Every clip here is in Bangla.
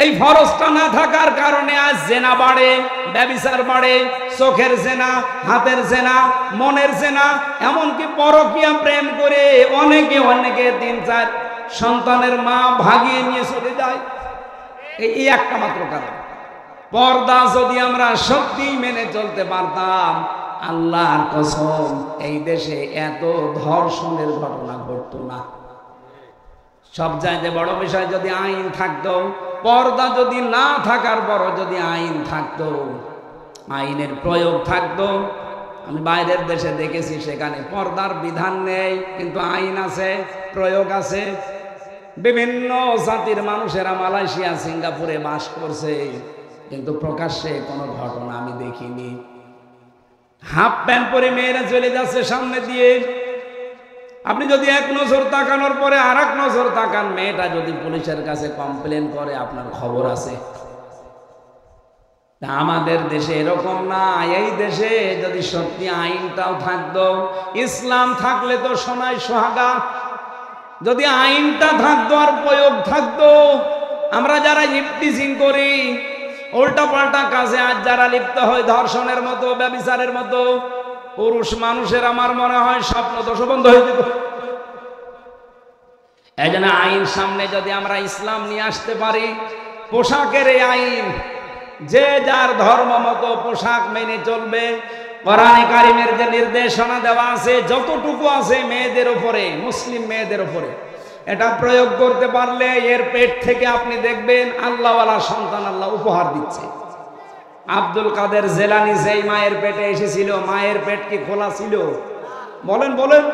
এই ফরজটা না থাকার কারণে আজ জেনা বাড়ে, ব্যভিচার বাড়ে, চোখের জেনা, হাতের জেনা, মনের জেনা, এমনকি পরকীয়া প্রেম করে অনেকে 3-4 সন্তানের মা ভাগিয়ে নিয়ে চলে যায়। এই একটা মাত্র কারণ। পর্দা যদি আমরা সত্যি মেনে চলতে পারতাম, আল্লাহর কসম এই দেশে এত ধর্ষণের ঘটনা ঘটতো না। সবচাইতে বড় বিষয়, যদি আইন থাকতো, পর্দা যদি না থাকার পর যদি আইন থাকতো, আইনের প্রয়োগ থাকতো। আমি বাইরের দেশে দেখেছি, সেখানে পর্দার বিধান নেই কিন্তু আইন আছে, প্রয়োগ আছে। বিভিন্ন জাতির মানুষেরা মালয়েশিয়া, সিঙ্গাপুরে বাস করছে, কিন্তু প্রকাশ্যে কোনো ঘটনা আমি দেখিনি। হাফ প্যান্ট পরে মেয়েরা চলে যাচ্ছে সামনে দিয়ে। আপনি যদি এক নজর তাকানোর পরে আর এক নজর তাকান, মেয়েটা যদি পুলিশের কাছে কমপ্লেন করে, আপনার খবর আছে। আমাদের দেশে এরকম না। এই দেশে যদি সত্যি আইনটাও থাকতো, ইসলাম থাকলে তো সোনায় সোহাগা। যদি আইনটা থাকতো আর প্রয়োগ থাকতো, আমরা যারা ইফতিজিং করি, উল্টা পাল্টা কাজে আজ যারা লিপ্ত হয়, ধর্ষণের মতো, ব্যভিচারের মতো, পুরুষ মানুষের আমার মনে হয় স্বপ্ন দোষ বন্ধ হয়ে যেত। এই জন্য আইন সামনে যদি আমরা ইসলাম নিয়ে আসতে পারি, পোশাকের এই আইন, যে যার ধর্ম মতো পোশাক মেনে চলবে। কোরআনে কারিমের যে নির্দেশনা দেওয়া আছে, যতটুকু আছে মেয়েদের উপরে, মুসলিম মেয়েদের উপরে, এটা প্রয়োগ করতে পারলে এর পেট থেকে আপনি দেখবেন আল্লাহওয়ালা সন্তান আল্লাহ উপহার দিচ্ছে। আব্দুল কাদের জেলানি যেই মায়ের পেটে এসেছিল, মায়ের পেট কি খোলা ছিল? বলেন বলেন।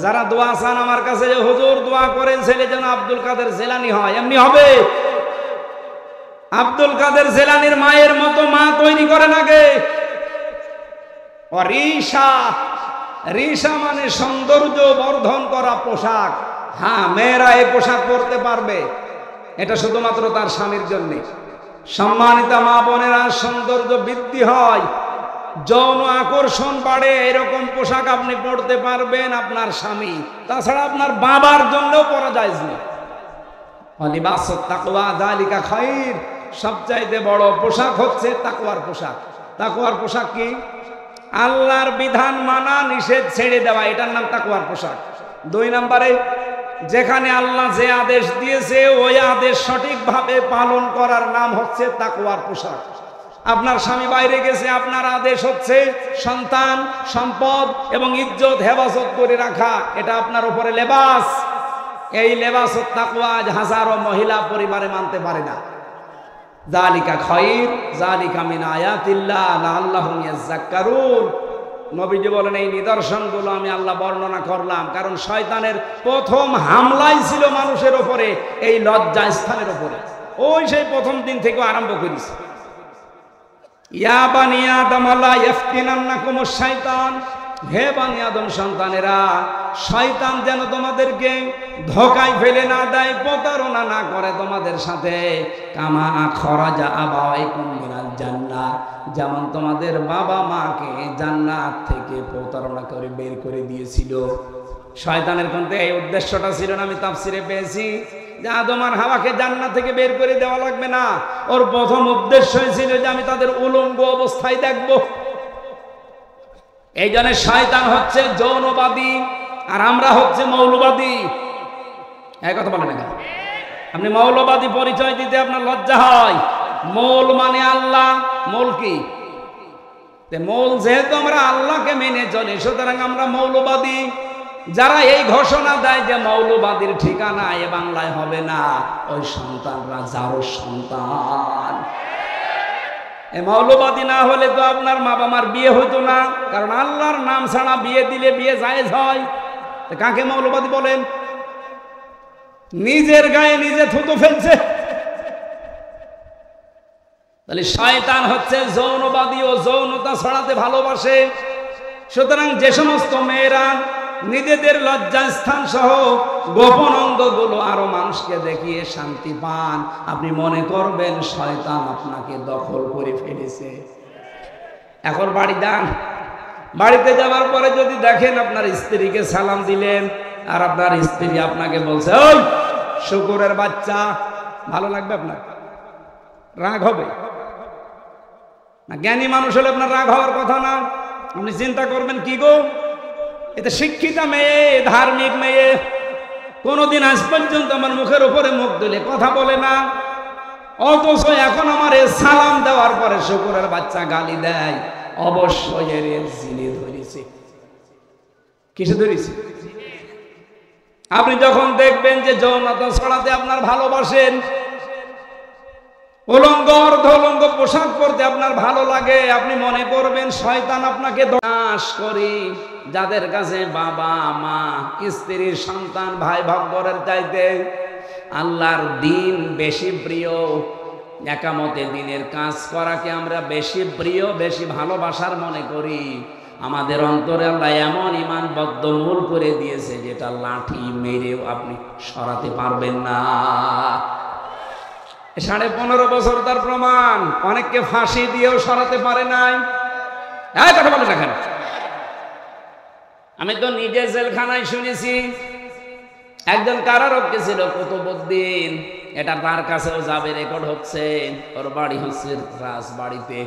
যারা দোয়া চান আমার কাছে, যে হুজুর দোয়া করেন ছেলে যেন আব্দুল কাদের জেলানি হয়, এমনি হবে? আব্দুল কাদের জেলানির মায়ের মতো মা তৈরি করেন আগে। রিসা, রিসা মানে সৌন্দর্য বর্ধন করা পোশাক। হ্যাঁ, মেয়েরা এই পোশাক পরতে পারবে, এটা শুধুমাত্র তার স্বামীর জন্য। সম্মানিত মা বোনেরা, সৌন্দর্য বৃদ্ধি হয়, যৌন আকর্ষণ বাড়ে, এরকম পোশাক আপনি পরতে পারবেন আপনার স্বামী, তাছাড়া আপনার বাবার জন্যও পরা যায় না। লিবাসুত তাকওয়া যালিকা খায়র, সবচাইতে বড় পোশাক হচ্ছে তাকওয়ার পোশাক। তাকওয়ার পোশাক কি? আল্লাহর বিধান মানা, নিষেধ ছেড়ে দেওয়া, এটার নাম তাকওয়ার পোশাক। 2 নম্বরে, যেখানে আল্লাহ যে আদেশ দিয়েছে ওই আদেশ সঠিকভাবে পালন করার নাম হচ্ছে তাকওয়ার পোশাক। আপনার স্বামী বাইরে গেছে, আপনার আদেশ হচ্ছে সন্তান, সম্পদ এবং ইজ্জত হেফাজত করে রাখা, এটা আপনার উপরে লেবাস। এই লেবাসুত তাকওয়া আজ হাজারো মহিলা পরিবারে মানতে পারে না। যালিকা খায়র, যালিকা মিন আয়াতিল্লাহ লাআল্লাহুম ইয়াযাক্কারুন। নবীজি বলেন, এই নিদর্শনগুলো আমি আল্লাহ বর্ণনা করলাম কারণ শয়তানের প্রথম হামলাই ছিল মানুষের উপরে, এই লজ্জা স্থানের উপরে। ওই সেই প্রথম দিন থেকে আরম্ভ করেছে। ইয়া বানি আদম লা ইয়াফতিনান্নাকুমুশ শাইতান, হে বানি আদম সন্তানেরা, শয়তান যেন তোমাদেরকে ধোঁকায় ফেলে না দেয়, প্রতারণা না করে তোমাদের সাথে। কামা খরাজা আবাওয়াইকুম মিনাল জান্নাহ, যেমন তোমাদের বাবা মাকে জান্নাত থেকে প্রতারণা করে বের করে দিয়েছিল। শয়তানের কিন্তু এই উদ্দেশ্যটা ছিল না, আমি তাফসিরে পেয়েছি যে আদম আর হাওয়াকে জান্নাত থেকে বের করে দেওয়া লাগবে না। ওর প্রথম উদ্দেশ্যই ছিল যে আমি তাদের উলঙ্গ অবস্থায় দেখব। এই জন্য শয়তান হচ্ছে যৌনবাদী আর আমরা হচ্ছে মৌলবাদী। এই কথা বলেন না, আপনি মৌলবাদী পরিচয় দিতে আপনার লজ্জা হয়। মৌল মানে আল্লাহ, মৌল কি? মৌল যেহেতু আমরা আল্লাহকে মেনে চলি, সুতরাং আমরা মৌলবাদী। যারা এই ঘোষণা দেয় যে মৌলবাদীর ঠিকানা এ বাংলায় হবে না, ওই সন্তানরা যারও সন্তান। এই মৌলবাদী না হলে তো আপনার মা বাবার বিয়ে হইতো না, কারণ আল্লাহর নাম ছাড়া বিয়ে দিলে বিয়ে জায়েজ হয়। কাকে মৌলবাদী বলেন? নিজের গায়ে নিজে থুতু ফেলছে। তাহলে শয়তান হচ্ছে যৌনবাদী ও যৌনতা ছড়াতে ভালোবাসে। সুতরাং যে সমস্ত মেয়েরা নিজেদের লজ্জাস্থান সহ গোপন অঙ্গগুলো আরো মানুষকে দেখিয়ে শান্তি পান, আপনি মনে করবেন শয়তান আপনাকে দখল করে ফেলেছে। এখন বাড়ি যান, বাড়িতে যাওয়ার পরে যদি দেখেন আপনার স্ত্রীকে সালাম দিলেন আর আপনার স্ত্রী আপনাকে বলছে, ওই শুকুরের বাচ্চা, ভালো লাগবে আপনার? রাগ হবে না? জ্ঞানী মানুষ হলে আপনার রাগ হওয়ার কথা না। আপনি চিন্তা করবেন কি গো, এটা শিক্ষিতা মেয়ে, ধার্মিক মেয়ে, কোনোদিন আজ পর্যন্ত আমার মুখের উপরে মুখ দিলে কথা বলে না, অথচ এখন আমার সালাম দেওয়ার পরে শুকুরের বাচ্চা গালি দেয়। অবশ্যই এর জিনে ধরেছে। কিসে ধরেছে? আপনি যখন দেখবেন যে যৌনতা ছড়াতে আপনার ভালোবাসেন, উলঙ্গ অর্ধউলঙ্গ পোশাক পরতে আপনার ভালো লাগে, আপনি মনে করবেন শয়তান আপনাকে দাস করি। যাদের কাছে বাবা মা স্ত্রীর সন্তান ভাই ভাগ্যরের চাইতে আল্লাহর দিন বেশি প্রিয়, একামতে দিনের কাজ করাকে আমরা বেশি প্রিয়, বেশি ভালোবাসার মনে করি, আমাদের অন্তরে আল্লাহ এমন ইমান বদ্ধমূল করে দিয়েছে যেটা লাঠি মেরেও আপনি সরাতে পারবেন না। 15.5 বছর তার প্রমাণ। অনেককে ফাঁসি দিয়েও সরাতে পারে নাই। কথা বলে না কেন? আমি তো নিজে জেলখানায় শুনেছি। একজন কারারক্ষী ছিল কুতুবউদ্দিন, এটা তার কাছেও যাবে, রেকর্ড হচ্ছে। ওর বাড়ি হচ্ছে রাজবাড়িতে।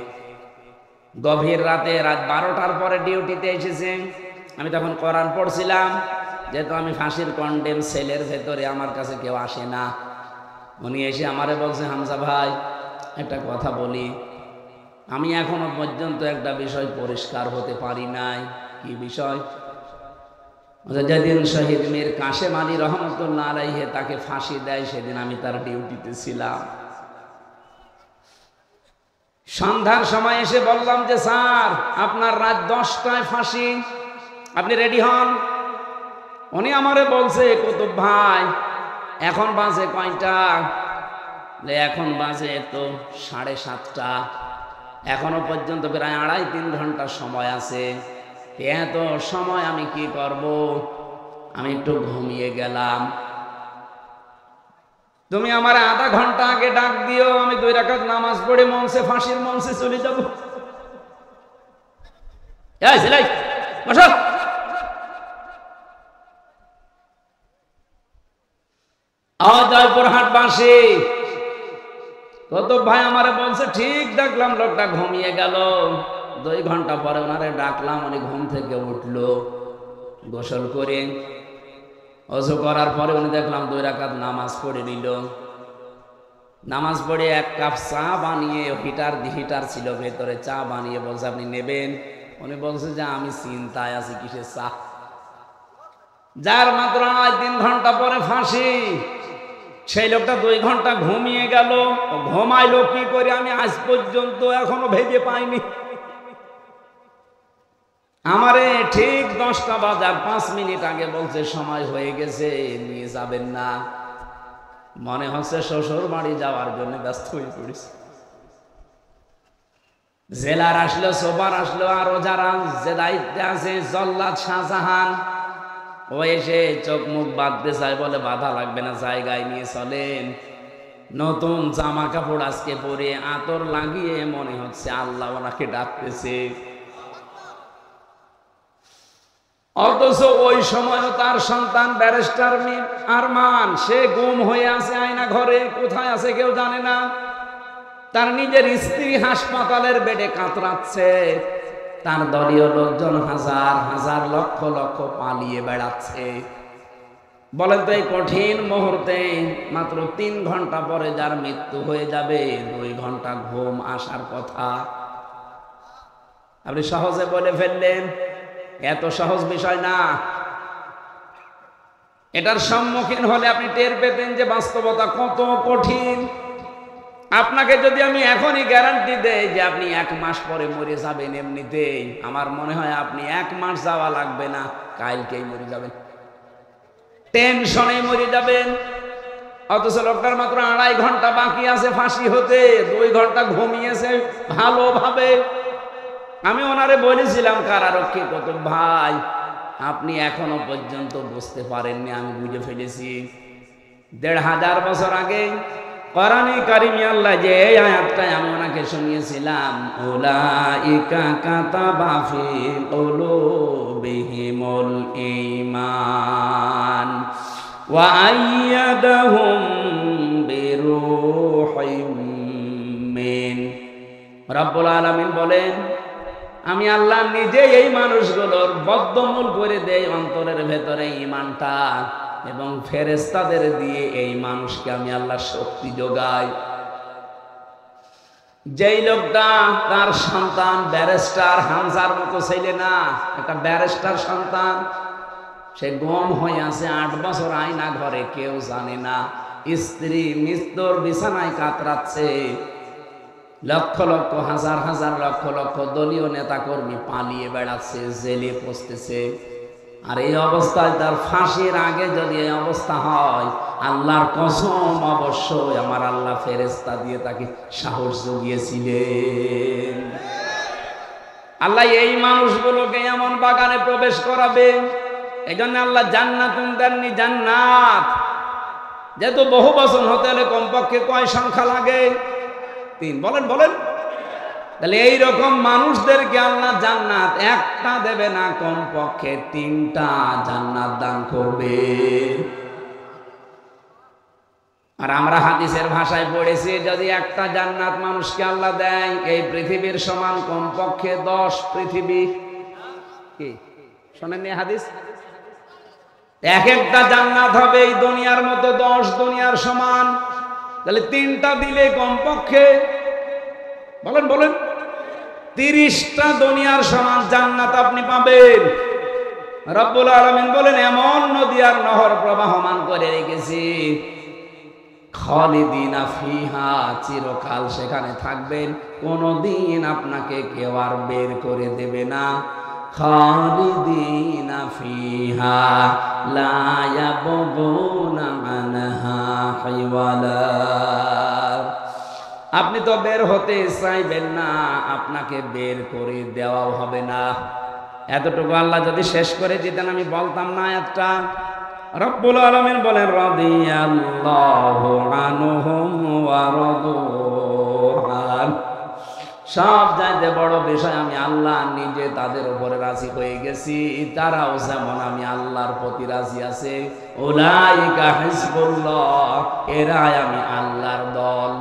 গভীর রাতে, রাত 12টার পরে ডিউটিতে এসেছে। আমি তখন কোরআন পড়ছিলাম, যেহেতু আমি ফাঁসির কন্ডেম সেলের ভেতরে, আমার কাছে কেউ আসে না। উনি এসে আমারে বলছে, হামজা ভাই একটা কথা বলি, আমি এখনো পর্যন্ত একটা বিষয় পরিষ্কার হতে পারি নাই। কি বিষয়? যেদিন শহীদ মীর কাশেম আলী রহমতুল্লাহ আলাইহি তাকে ফাঁসি দেয়, সেদিন আমি তার ডিউটিতে ছিলাম। সন্ধ্যার সময় এসে বললাম যে স্যার, আপনার রাত 10টায় ফাঁসি, আপনি রেডি হন। উনি আমারে বলছে, কুতুব ভাই এখন বাজে কয়টা? এখন বাজে তো 7:30। এখনো পর্যন্ত প্রায় 2.5-3 ঘন্টা সময় আছে। এত সময় আমি কি করব? আমি একটু ঘুমিয়ে গেলাম। তুমি আমার আধা ঘন্টা আগে ডাক দিও, আমি 2 রাকাত নামাজ পড়ে মঞ্চে, ফাঁসির মঞ্চে চলে যাব। জয়পুরহাট বাসী কুতুব ভাই আমারে বলছে, ঠিক দেখলাম লোকটা ঘুমিয়ে গেল। 2 ঘন্টা পরে ওনারে ডাকলাম, উনি ঘুম থেকে উঠলো, গোসল করে ওযু করার পরে উনি দেখলাম 2 রাকাত নামাজ পড়ে নিল। নামাজ পড়ে 1 কাপ চা বানিয়ে, হিটার ছিল ভেতরে, চা বানিয়ে বলছে আপনি নেবেন? উনি বলছে যে আমি চিন্তায় আছি, কিসের চা? যার মাত্র 2.5-3 ঘন্টা পরে ফাঁসি, সেই লোকটা 2 ঘন্টা ঘুমিয়ে গেল। ঘুমাইলো কি করে আমি আজ পর্যন্ত এখনো ভেবে পাইনি। আমারে ঠিক 10টা বাজার 5 মিনিট আগে বলছে সময় হয়ে গেছে, নিয়ে যাবেন না। মনে হচ্ছে শ্বশুর বাড়ি যাওয়ার জন্য ব্যস্ত হয়ে পড়েছে। জেলার আসলো, সোপার আসলো, আরো যারা যে দায়িত্বে আছে, জল্লাদ শাহজাহান, ও এসে চোখ মুখ বাঁধতে চায়, বলে বাধা লাগবে না, জায়গায় নিয়ে চলেন। নতুন জামা কাপড় আজকে পরে, আতর লাগিয়ে, মনে হচ্ছে আল্লাহ ওনাকে ডাকতেছে। অথচ ওই সময় তার সন্তান ব্যারিস্টার মীর আরমান, সে গুম হয়ে আছে আয়না ঘরে, কোথায় আছে কেউ জানে না। তার নিজের স্ত্রী হাসপাতালের বেডে কাতরাচ্ছে, তার দলীয় লোকজন হাজার হাজার লক্ষ লক্ষ পালিয়ে বেড়াচ্ছে। বলেন তো এই কঠিন মুহূর্তে মাত্র 3 ঘন্টা পরে যার মৃত্যু হয়ে যাবে, 2 ঘন্টা ঘুম আসার কথা আপনি সহজে বলে ফেললেন। এত সহজ বিষয় না। এটার সম্মুখীন হলে আপনি টের পেতেন যে বাস্তবতা কত কঠিন। আপনাকে যদি আমি এখনই গ্যারান্টি দেই যে আপনি 1 মাস পরে মরে যাবেন, এমনিতেই আমার মনে হয় আপনি 1 মাস যাওয়া লাগবে না, কালকেই মরে যাবেন, টেনশনে মরে যাবেন। অথচ লোকটার মাত্র 2.5 ঘন্টা বাকি আছে ফাঁসি হতে, 2 ঘন্টা ঘুমিয়েছে ভালোভাবে। আমি ওনারে বলেছিলাম, কারারক্ষী কুতুব ভাই আপনি এখনো পর্যন্ত বুঝতে পারেননি, আমি বুঝে ফেলেছি। 1500 বছর আগে কোরআনে কারিমে আল্লাহ যে আয়াতটাই আমি ওনাকে শুনিয়েছিলাম, উলাইকা কাতাবা ফি কুলুবিহিমুল ঈমান ওয়া আইয়াদাহুম বিরূহিম মুমিন। রব্বুল আলামিন বলেন, আমি আল্লাহ নিজে এই মানুষগুলোর বদ্ধমূল করে দেই অন্তরের ভেতরে ঈমানটা, এবং ফেরেশতাদের দিয়ে এই মানুষকে আমি আল্লাহ শক্তি যোগাই। যেই লোকটা তার সন্তান ব্যারিস্টার হামজার মতো ছেলে না, একটা ব্যারিস্টার সন্তান, সে গম হয়ে আছে 8 বছর আয়না ঘরে, কেউ জানে না, স্ত্রী মৃত্যুর বিছানায় কাতরাচ্ছে, লক্ষ লক্ষ হাজার হাজার লক্ষ লক্ষ দলীয় নেতা কর্মী পালিয়ে বেড়াচ্ছে, জেলে পচতেছে। আর এই অবস্থায় তার ফাঁসির আগে যদি এই অবস্থা হয়, আল্লাহর কসম অবশ্যই আমার আল্লাহ ফেরেশতা দিয়ে তাকে সাহস জুগিয়েছিলেন। আল্লাহ এই মানুষগুলোকে এমন বাগানে প্রবেশ করাবে, এই জন্য আল্লাহ জান্নাতুন দেননি, জান্নাত। যেহেতু বহু বচন হতে হলে কমপক্ষে কয় সংখ্যা লাগে? 3। বলেন বলেন। তাহলে এইরকম মানুষদেরকে আল্লাহ জান্নাত একটা দেবে না, কমপক্ষে 3টা জান্নাত দান করবে। আর আমরা হাদিসের ভাষায় পড়েছি, যদি একটা জান্নাত মানুষকে আল্লাহ দেয়, এই পৃথিবীর সমান কমপক্ষে 10 পৃথিবী। কি শোনেননি হাদিস? এক একটা জান্নাত হবে এই দুনিয়ার মতো 10 দুনিয়ার সমান। তাহলে 3টা দিলে কমপক্ষে বলেন বলেন 30টা দুনিয়ার সমান জান্নাত আপনি পাবেন। রব্বুল আলামিন বলেন, এমন নদী আর নহর প্রবাহমান করে রেখেছি, খালিদিনা ফিহা, চিরকাল সেখানে থাকবেন, কোনদিন আপনাকে কেউ আর বের করে দেবে না। খালিদিনা ফিহা লা ইয়াবগুনা আনহা হিওয়ালা। আপনি তো বের হতে চাইবেন না, আপনাকে বের করে দেওয়াও হবে না। এতটুকু আল্লাহ যদি শেষ করে দিতেন আমি বলতাম না আয়াতটা। রব্বুল আলামিন বলেন, রাদিয়াল্লাহু আনহুম ওয়া রাদু আন। সব চাইতে বড় বিষয়, আমি আল্লাহ নিজে তাদের উপরে রাজি হয়ে গেছি, তারাও যেমন আমি আল্লাহর প্রতি রাজি আছে। উলাইকা হিজবুল্লাহ, এরাই আমি আল্লাহর দল।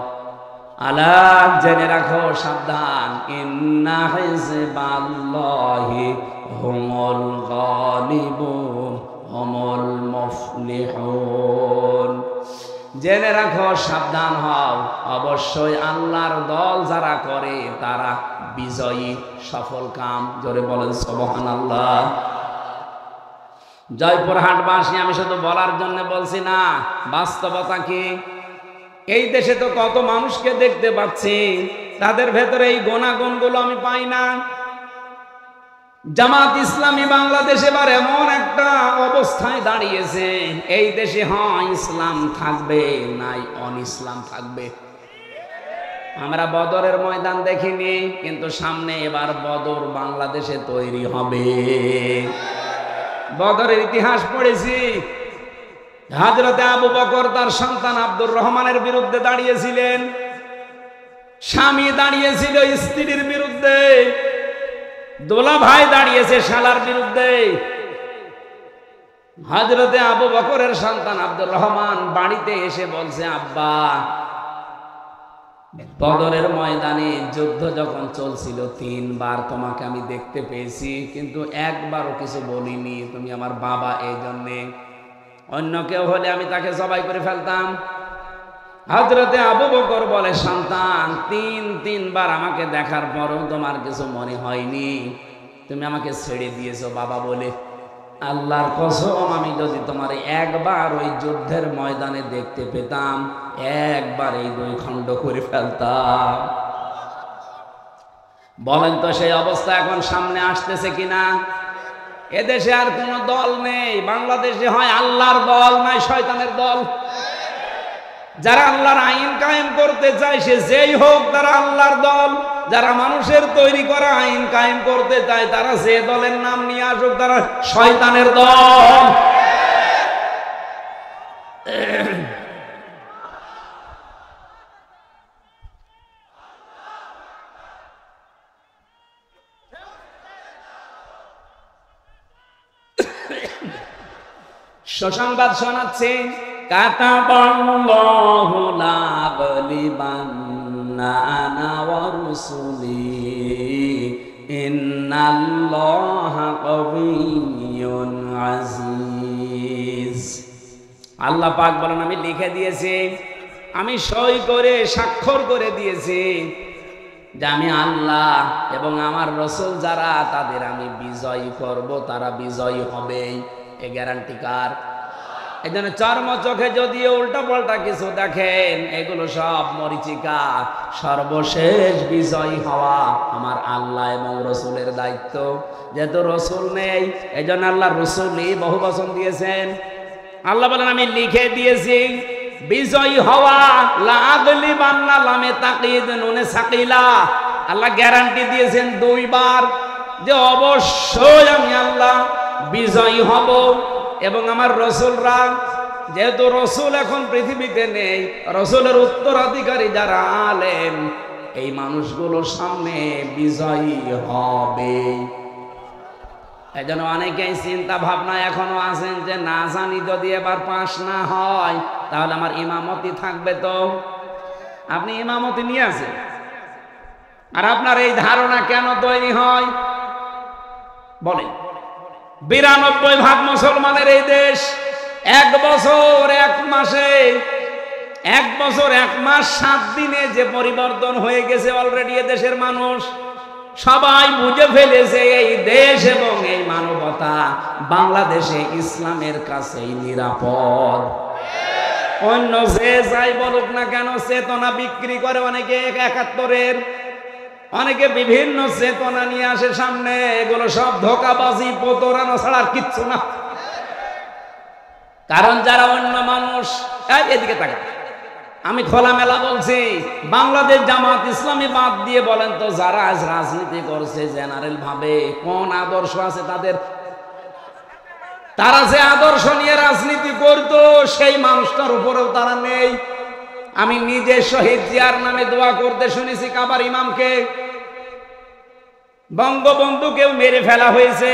আলা, জেনে রাখো, সাবধান, ইন্না হিজবাল্লাহি হুমুল গালিবুন হুমুল মুফলিহুন। জেনে রাখো, সাবধান হও, অবশ্যই আল্লাহর দল যারা করে তারা বিজয়ী, সফল কাম। জোরে বলেন সুবহানাল্লাহ। জয়পুরহাটবাসী, আমি শুধু বলার জন্য বলছি না, বাস্তবতা কি? এই দেশে তো কত মানুষকে দেখতে পাচ্ছি, তাদের ভেতরে এই গুণাগুণগুলো আমি পাই না। জামাত ইসলামী বাংলাদেশ এবার এমন একটা অবস্থায় দাঁড়িয়েছে, এই দেশে হয় ইসলাম থাকবে, নাই অনইসলাম থাকবে। আমরা বদরের ময়দান দেখিনি, কিন্তু সামনে এবার বদর বাংলাদেশে তৈরি হবে। বদরের ইতিহাস পড়েছি। হযরতে আবু বকর তার সন্তান আব্দুর রহমানের বিরুদ্ধে দাঁড়িয়েছিলেন, স্বামী দাঁড়িয়েছিল স্ত্রীর বিরুদ্ধে, দোলা ভাই দাঁড়িয়েছে শালার বিরুদ্ধে। হযরতে আবু বকরের সন্তান আব্দুর রহমান বাড়িতে এসে বলছে, আব্বা, বদরের ময়দানে যুদ্ধ যখন চলছিল 3 বার তোমাকে আমি দেখতে পেয়েছি, কিন্তু একবারও কিছু বলিনি, তুমি আমার বাবা, এই জন্যে। অন্য কেউ হলে আমি তাকে জবাই করে ফেলতাম। হযরতে আবু বকর বলে, সন্তান, 3 বার আমাকে দেখার পরও তোমার কিছু মনে হয়নি, তুমি আমাকে ছেড়ে দিয়েছো বাবা বলে। আল্লাহর কসম, আমি যদি তোমার একবার ওই যুদ্ধের ময়দানে দেখতে পেতাম, একবার এই 2 খণ্ড করে ফেলতাম। বলেন তো সেই অবস্থা এখন সামনে আসতেছে কিনা? এদেশে আর কোন দল নেই, বাংলাদেশে হয় আল্লাহর দল, নাই শয়তানের দল। যারা আল্লাহর আইন কায়েম করতে চায়, সে যেই হোক, তারা আল্লাহর দল। যারা মানুষের তৈরি করা আইন কায়েম করতে চায়, তারা যে দলের নাম নিয়ে আসুক, তারা শয়তানের দল। সুসংবাদ শোনাচ্ছি, কাতাবাল্লাহু লা আগলিবান্না আনা ওয়া রুসুলি ইন্নাল্লাহা কাবিয়্যুন আজিজ। আল্লাহ পাক বলেন, আমি লিখে দিয়েছি, আমি সই করে স্বাক্ষর করে দিয়েছি যে আমি আল্লাহ এবং আমার রাসূল যারা তাদের আমি বিজয়ী করব, তারা বিজয়ী হবে। এ গ্যারান্টি কার? এই জন্য চর্ম চোখে যদিও উল্টা পাল্টা কিছু দেখেন, এগুলো সব মরিচিকা। সর্বশেষ বিজয়ী হওয়া আমার আল্লাহ এবং রসুলের দায়িত্ব। যেহেতু রসুল নেই, এই জন্য আল্লাহ রসুলই বহু বচন দিয়েছেন। আল্লাহ বলেন, আমি লিখে দিয়েছি বিজয়ী হওয়া। লা আগলিবান্না লামে তাকিদ নুনে সাকিলা। আল্লাহ গ্যারান্টি দিয়েছেন দুইবার যে অবশ্যই আমি আল্লাহ বিজয়ী হব এবং আমার রসুলরা, যেহেতু রসুল এখন পৃথিবীতে নেই, রসুলের উত্তরাধিকারী যারা আলেম, এই মানুষগুলোর সামনে বিজয়ী হবে। এই জন্য অনেকেই চিন্তা ভাবনা এখনো আছেন যে না জানি যদি এবার পাশ না হয় তাহলে আমার ইমামতি থাকবে। তো আপনি ইমামতি নিয়ে আসেন, আর আপনার এই ধারণা কেন তৈরি হয় বলেন? 92% মুসলমানের এই দেশ 1 বছর 1 মাসে 1 বছর 1 মাস 7 দিনে যে পরিবর্তন হয়ে গেছে অলরেডি এ দেশের মানুষ সবাই বুঝে ফেলেছে এই দেশ এবং এই মানবতা বাংলাদেশে ইসলামের কাছেই নিরাপদ। অন্য যে যাই বলুক না কেন, চেতনা বিক্রি করে অনেকে 71-এর, অনেকে বিভিন্ন চেতনা নিয়ে আসে সামনে। এগুলো সব ধোঁকাবাজি, প্রতারণা ছাড়া আর কিচ্ছু না। কারণ যারা অন্য মানুষ, এদিকে তাকা, আমি খোলামেলা বলছি, বাংলাদেশ জামাত ইসলামী বাদ দিয়ে বলেন তো যারা আজ রাজনীতি করছে জেনারেল ভাবে, কোন আদর্শ আছে তাদের? তারা যে আদর্শ নিয়ে রাজনীতি করতো সেই মানুষটার উপরেও তারা নেই। আমি নিজে শহীদ জিয়ার নামে দোয়া করতে শুনেছি কাবার ইমামকে। বঙ্গবন্ধুকেও মেরে ফেলা হয়েছে,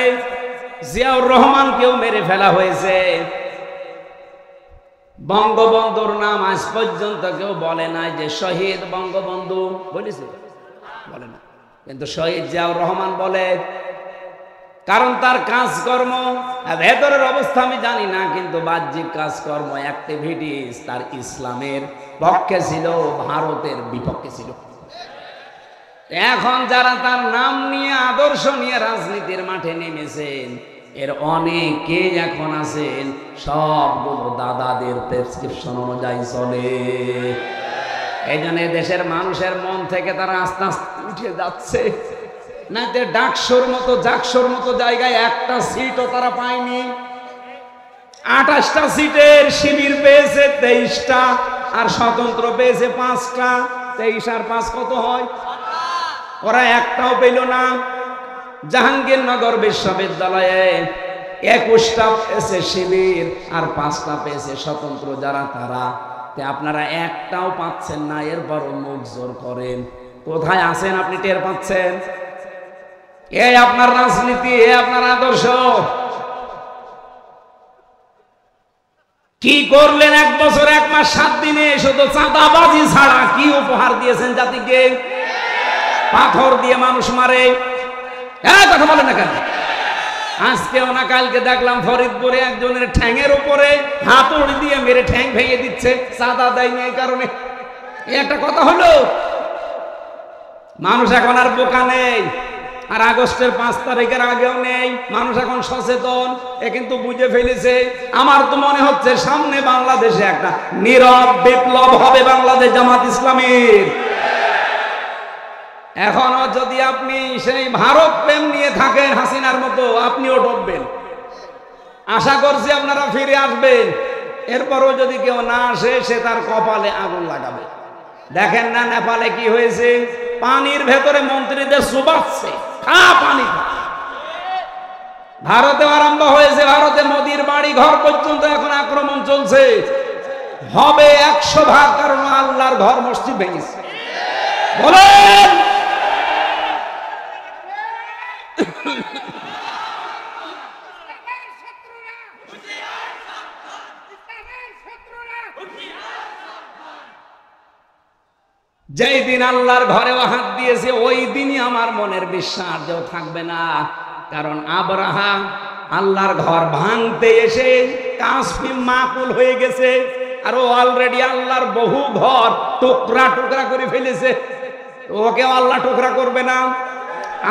জিয়াউর রহমানকেও মেরে ফেলা হয়েছে। বঙ্গবন্ধুর নাম আজ পর্যন্ত কেউ বলে নাই যে শহীদ বঙ্গবন্ধু, বলেছে? বলে না। কিন্তু শহীদ জিয়াউর রহমান বলে, কারণ তার কাজকর্ম, ভেতরের অবস্থা আমি জানি না, কিন্তু বাহ্যিক কাজকর্ম, অ্যাক্টিভিটিস তার ইসলামের পক্ষে ছিল, ভারতের বিপক্ষে ছিল। এখন যারা তার নাম নিয়ে আদর্শ নিয়ে রাজনীতির মাঠে নেমেছেন, এর অনেকে এখন আছেন সবগুলো দাদাদের প্রেসক্রিপশন অনুযায়ী চলে। এই জন্য দেশের মানুষের মন থেকে তারা আস্তে আস্তে উঠে যাচ্ছে। না যে ডাকসুর মতো জাকসুর মতো জায়গায় একটা সিটও তারা পায়নি। 28টা সিটের শিবির পেয়েছে 23টা, আর স্বতন্ত্র পেয়েছে 5টা। 23 আর 5 কত হয়? ওরা একটাও পেল না। জাহাঙ্গীরনগর বিশ্ববিদ্যালয়ে 21টা পেয়েছে শিবির আর 5টা পেয়েছে স্বতন্ত্র যারা তারা। আপনারা একটাও পাচ্ছেন না, এরপরও মুখ জোর করেন। কোথায় আছেন আপনি টের পাচ্ছেন? এই আপনার রাজনীতি, এই আপনার আদর্শ। কি করলেন 1 বছর 1 মাস 7 দিনে? শুধু চাঁদাবাজি ছাড়া কি উপহার দিয়েছেন জাতিকে? পাথর দিয়ে মানুষ মারে, কথা বলেন না কেন? আজকেও না কালকে দেখলাম ফরিদপুরে একজনের ঠ্যাঙের উপরে হাতুড়ি দিয়ে মেরে ঠ্যাং ভেঙে দিচ্ছে, চাঁদা দেয়নি এই কারণে। একটা কথা হলো, মানুষ এখন আর বোকা নেই, আর আগস্টের 5 তারিখের আগেও নেই। মানুষ এখন সচেতন, এ কিন্তু বুঝে ফেলেছে। আমার তো মনে হচ্ছে সামনে বাংলাদেশে একটা নীরব বিপ্লব হবে বাংলাদেশ জামাত ইসলামীর। এখনো যদি আপনি সেই ভারত প্রেম নিয়ে থাকেন হাসিনার মতো, আপনিও ডুববেন। আশা করছি আপনারা ফিরে আসবেন। এরপরও যদি কেউ না আসে, সে তার কপালে আগুন লাগাবে। দেখেন না নেপালে কি হয়েছে? পানির ভেতরে মন্ত্রীদের চুবাচ্ছে, খা পানি খা। ভারতে আরম্ভ হয়েছে, ভারতে মোদির বাড়ি ঘর পর্যন্ত এখন আক্রমণ চলছে। হবে 100 ভাগ, কারণ আল্লাহর ঘর মসজিদ ভেঙেছে। বলেন যেই দিন আল্লাহর ঘরেও হাত দিয়েছে ওই দিনই আমার মনের বিশ্বাস যেও থাকবে না। কারণ আব্রাহা আল্লাহর ঘর ভাঙতে এসে কাসফি মাকুল হয়ে গেছে, আর ও অলরেডি আল্লাহর বহু ঘর টুকরা টুকরা করে ফেলেছে। ওকেও আল্লাহ টুকরা করবে না?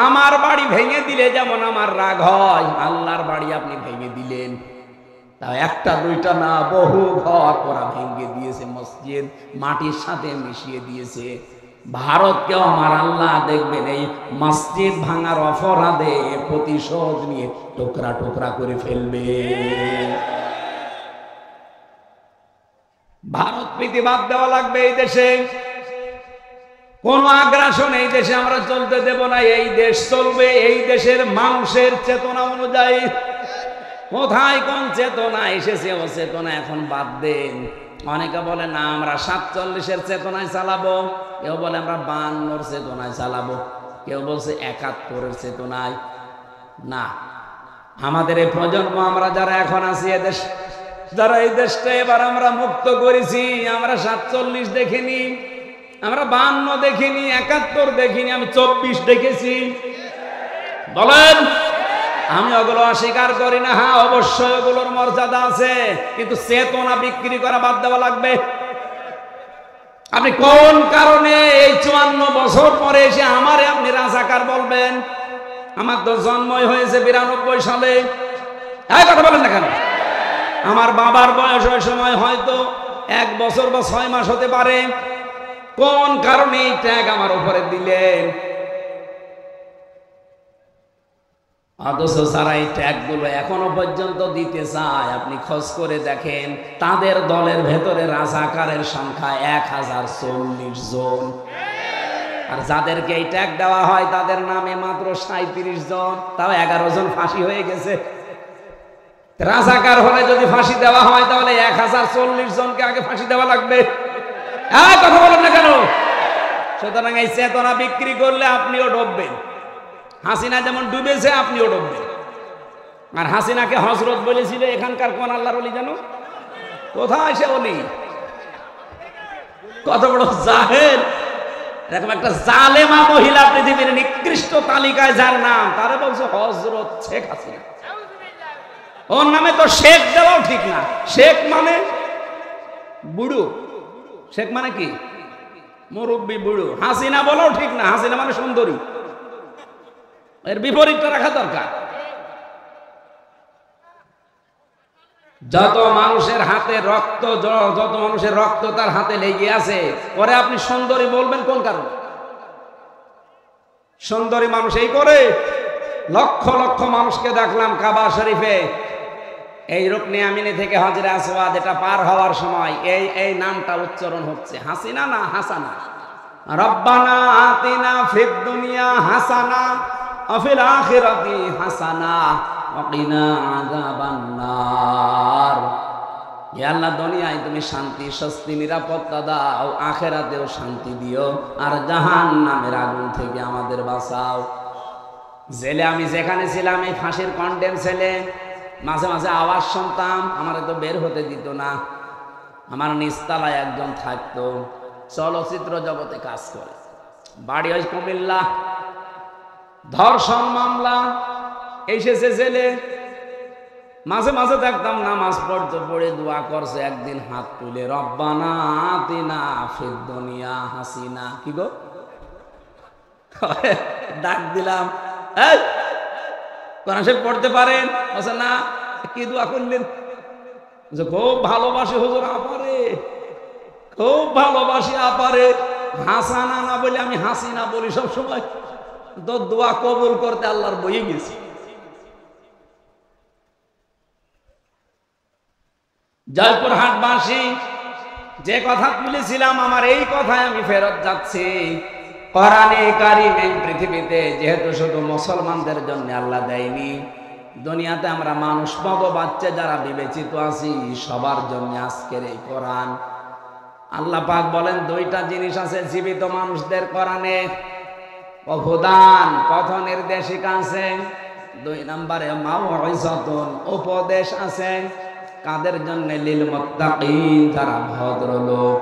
আমার বাড়ি ভেঙে দিলে যেমন আমার রাগ হয়, আল্লাহর বাড়ি আপনি ভেঙে দিলেন, তা একটা দুইটা না, বহু ঘর ওরা ভেঙে দিয়েছে, মসজিদ মাটির সাথে মিশিয়ে দিয়েছে। ভারতকেও আমার আল্লাহ দেখবেন এই মসজিদ ভাঙার অপরাধে প্রতিশোধ নিয়ে টুকরা টুকরা করে ফেলবে। ভারত প্রীতি বাদ দেওয়া লাগবে। এই দেশে কোন আগ্রাসন এই দেশে আমরা চলতে দেব না। এই দেশ চলবে এই দেশের মানুষের চেতনা অনুযায়ী। কোথায় কোন চেতনা এসেছে ও চেতনা এখন বাদ দেন। অনেকে বলে না আমরা 47-এর চেতনায় চালাবো, কেউ বলে আমরা 52-র চেতনায় চালাবো, কেউ বলছে 71-এর চেতনায়। না, আমাদের এই প্রজন্ম আমরা যারা এখন আছি এদেশ, যারা এই দেশটা এবার আমরা মুক্ত করেছি, আমরা 47 দেখিনি, আমরা 52 দেখিনি, 71 দেখিনি, আমি 24 দেখেছি। বলেন, আমি ওগুলো অস্বীকার করি না। হ্যাঁ, অবশ্যই ওগুলোর মর্যাদা আছে, কিন্তু চেতনা বিক্রি করা বাদ দেওয়া লাগবে। আপনি কোন কারণে এই 54 বছর পরে এসে আমারে আপনি রাজাকার বলবেন? আমার তো জন্মই হয়েছে 92 সালে। এই কথা বলেন না কেন? আমার বাবার বয়স ওই সময় হয়তো 1 বছর বা 6 মাস হতে পারে। কোন কারণে এই ট্যাগ আমার উপরে দিলেন? অথচ যারা এই ট্যাগগুলো এখনো পর্যন্ত দিতে চায়, আপনি খোঁজ করে দেখেন তাদের দলের ভেতরে রাজাকারের সংখ্যা 1040 জন, আর যাদেরকে এই ট্যাগ দেওয়া হয় তাদের নামে মাত্র 37 জন, তাও 11 জন ফাঁসি হয়ে গেছে। রাজাকার হলে যদি ফাঁসি দেওয়া হয় তাহলে 1040 জনকে আগে ফাঁসি দেওয়া লাগবে। কথা বলেন না কেন? সুতরাং এই চেতনা বিক্রি করলে আপনিও ডুববেন। হাসিনা যেমন ডুবেছে আপনিও ডুববেন। আর হাসিনাকে হযরত বলেছিল এখানকার কোন আল্লাহর ওলি জানো? কোথায় সে ওলি? কত বড় জাহেল! এরকম একটা জালেমা মহিলা পৃথিবীর নিকৃষ্ট তালিকায় যার নাম, তারে বলছে হযরত শেখ হাসিনা। ওর নামে তো শেখ দেওয়াও ঠিক না। শেখ মানে বুড়ো, শেখ মানে কি? মুরব্বী বুড়ো। হাসিনা বলাও ঠিক না, হাসিনা মানে সুন্দরী। এর বিপরীতটা রাখা দরকার। যত মানুষের হাতে রক্ত, যত মানুষের রক্ত তার হাতে লেগে আছে, পরে আপনি সুন্দরী বলবেন কোন কারণে? সুন্দরী মানুষ এই করে। লক্ষ লক্ষ মানুষকে দেখলাম কাবা শরীফে এই রুকনে আমিনে থেকে হাজরে আসওয়াদ এটা পার হওয়ার সময় এই নামটা উচ্চারণ হচ্ছে, হাসিনা না হাসানা। রব্বানা আতিনা ফিদ দুনিয়া হাসানা ওয়া ফিল আখিরাতি হাসানা ওয়া কিনা আযাবান নার। হে আল্লাহ, দুনিয়ায় তুমি শান্তি, স্বস্তি, নিরাপত্তা দাও, আখিরাতেও শান্তি দিও, আর জাহান্নামের আগুন থেকে আমাদের বাঁচাও। জেলে আমি যেখানে ছিলাম, এই ফাঁসির কন্ডেম ছেলে, মাঝে মাঝে আওয়াজ শুনতাম, আমার তো বের হতে দিত না। আমার নিচতলায় একজন থাকতো, চলচ্চিত্র জগতে কাজ করে, বাড়ি হয় কুমিল্লা। ধর্ষণ মামলা এসেছে জেলে। মাঝে মাঝে দেখতাম নামাজ পড়তে পড়ে দোয়া করছে, একদিন হাত তুলে রব্বানা আতিনা ফিদ দুনিয়া হাসিনা। কি গো? ডাক দিলাম, এই কোরআন শরীফ পড়তে পারেন? বলছে না। কি দোয়া করলেন? খুব ভালোবাসি হুজুর আপারে, খুব ভালোবাসি আপারে। হাসানা না বলে আমি হাসিনা বলি সব সময়। তো দোয়া কবুল করতে আল্লাহর বইয়ে গেছি। জয়পুরহাটবাসী, যে কথা তুলেছিলাম, আমার এই কথায় আমি ফেরত যাচ্ছি। কোরআনে কারীম এই পৃথিবীতে যেহেতু শুধু মুসলমানদের জন্য আল্লাহ দেয়নি, দুনিয়াতে আমরা মানুষ মগ বাচ্চা যারা বিবেচিত আছি সবার জন্য আজকের এই কোরআন। আল্লাহ পাক বলেন দুইটা জিনিস আছে জীবিত মানুষদের কোরআনে, হুদান পথ নির্দেশিকা আছে, 2 নম্বরে মাউইযাতুন উপদেশ আছে। কাদের জন্য? লিল মুত্তাকিন, যারা ভদ্রলোক।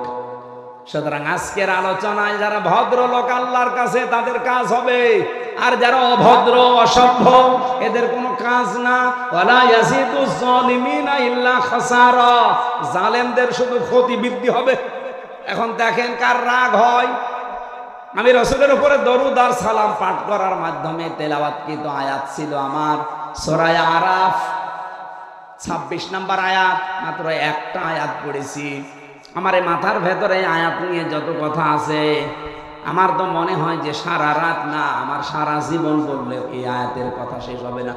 সুতরাং আজকের আলোচনায় যারা ভদ্রলোক আল্লাহর কাছে তাদের কাজ হবে, আর যারা অভদ্র অসভ্য এদের কোনো কাজ না। ওয়ালা ইয়াজিদুজ জালিমিনা ইল্লা খাসারা, জালেমদের শুধু ক্ষতি বৃদ্ধি হবে। এখন দেখেন কার রাগ হয়। আমি রাসূলের উপরে দরুদ আর সালাম পাঠ করার মাধ্যমে তেলাওয়াতকৃত আয়াত ছিল আমার সূরা আরাফ 26 নম্বর আয়াত, মাত্র একটা আয়াত পড়েছি। আমার এই মাথার ভেতরে আয়াত নিয়ে যত কথা আছে, আমার তো মনে হয় যে সারা রাত না, আমার সারা জীবন বললে এই আয়াতের কথা শেষ হবে না।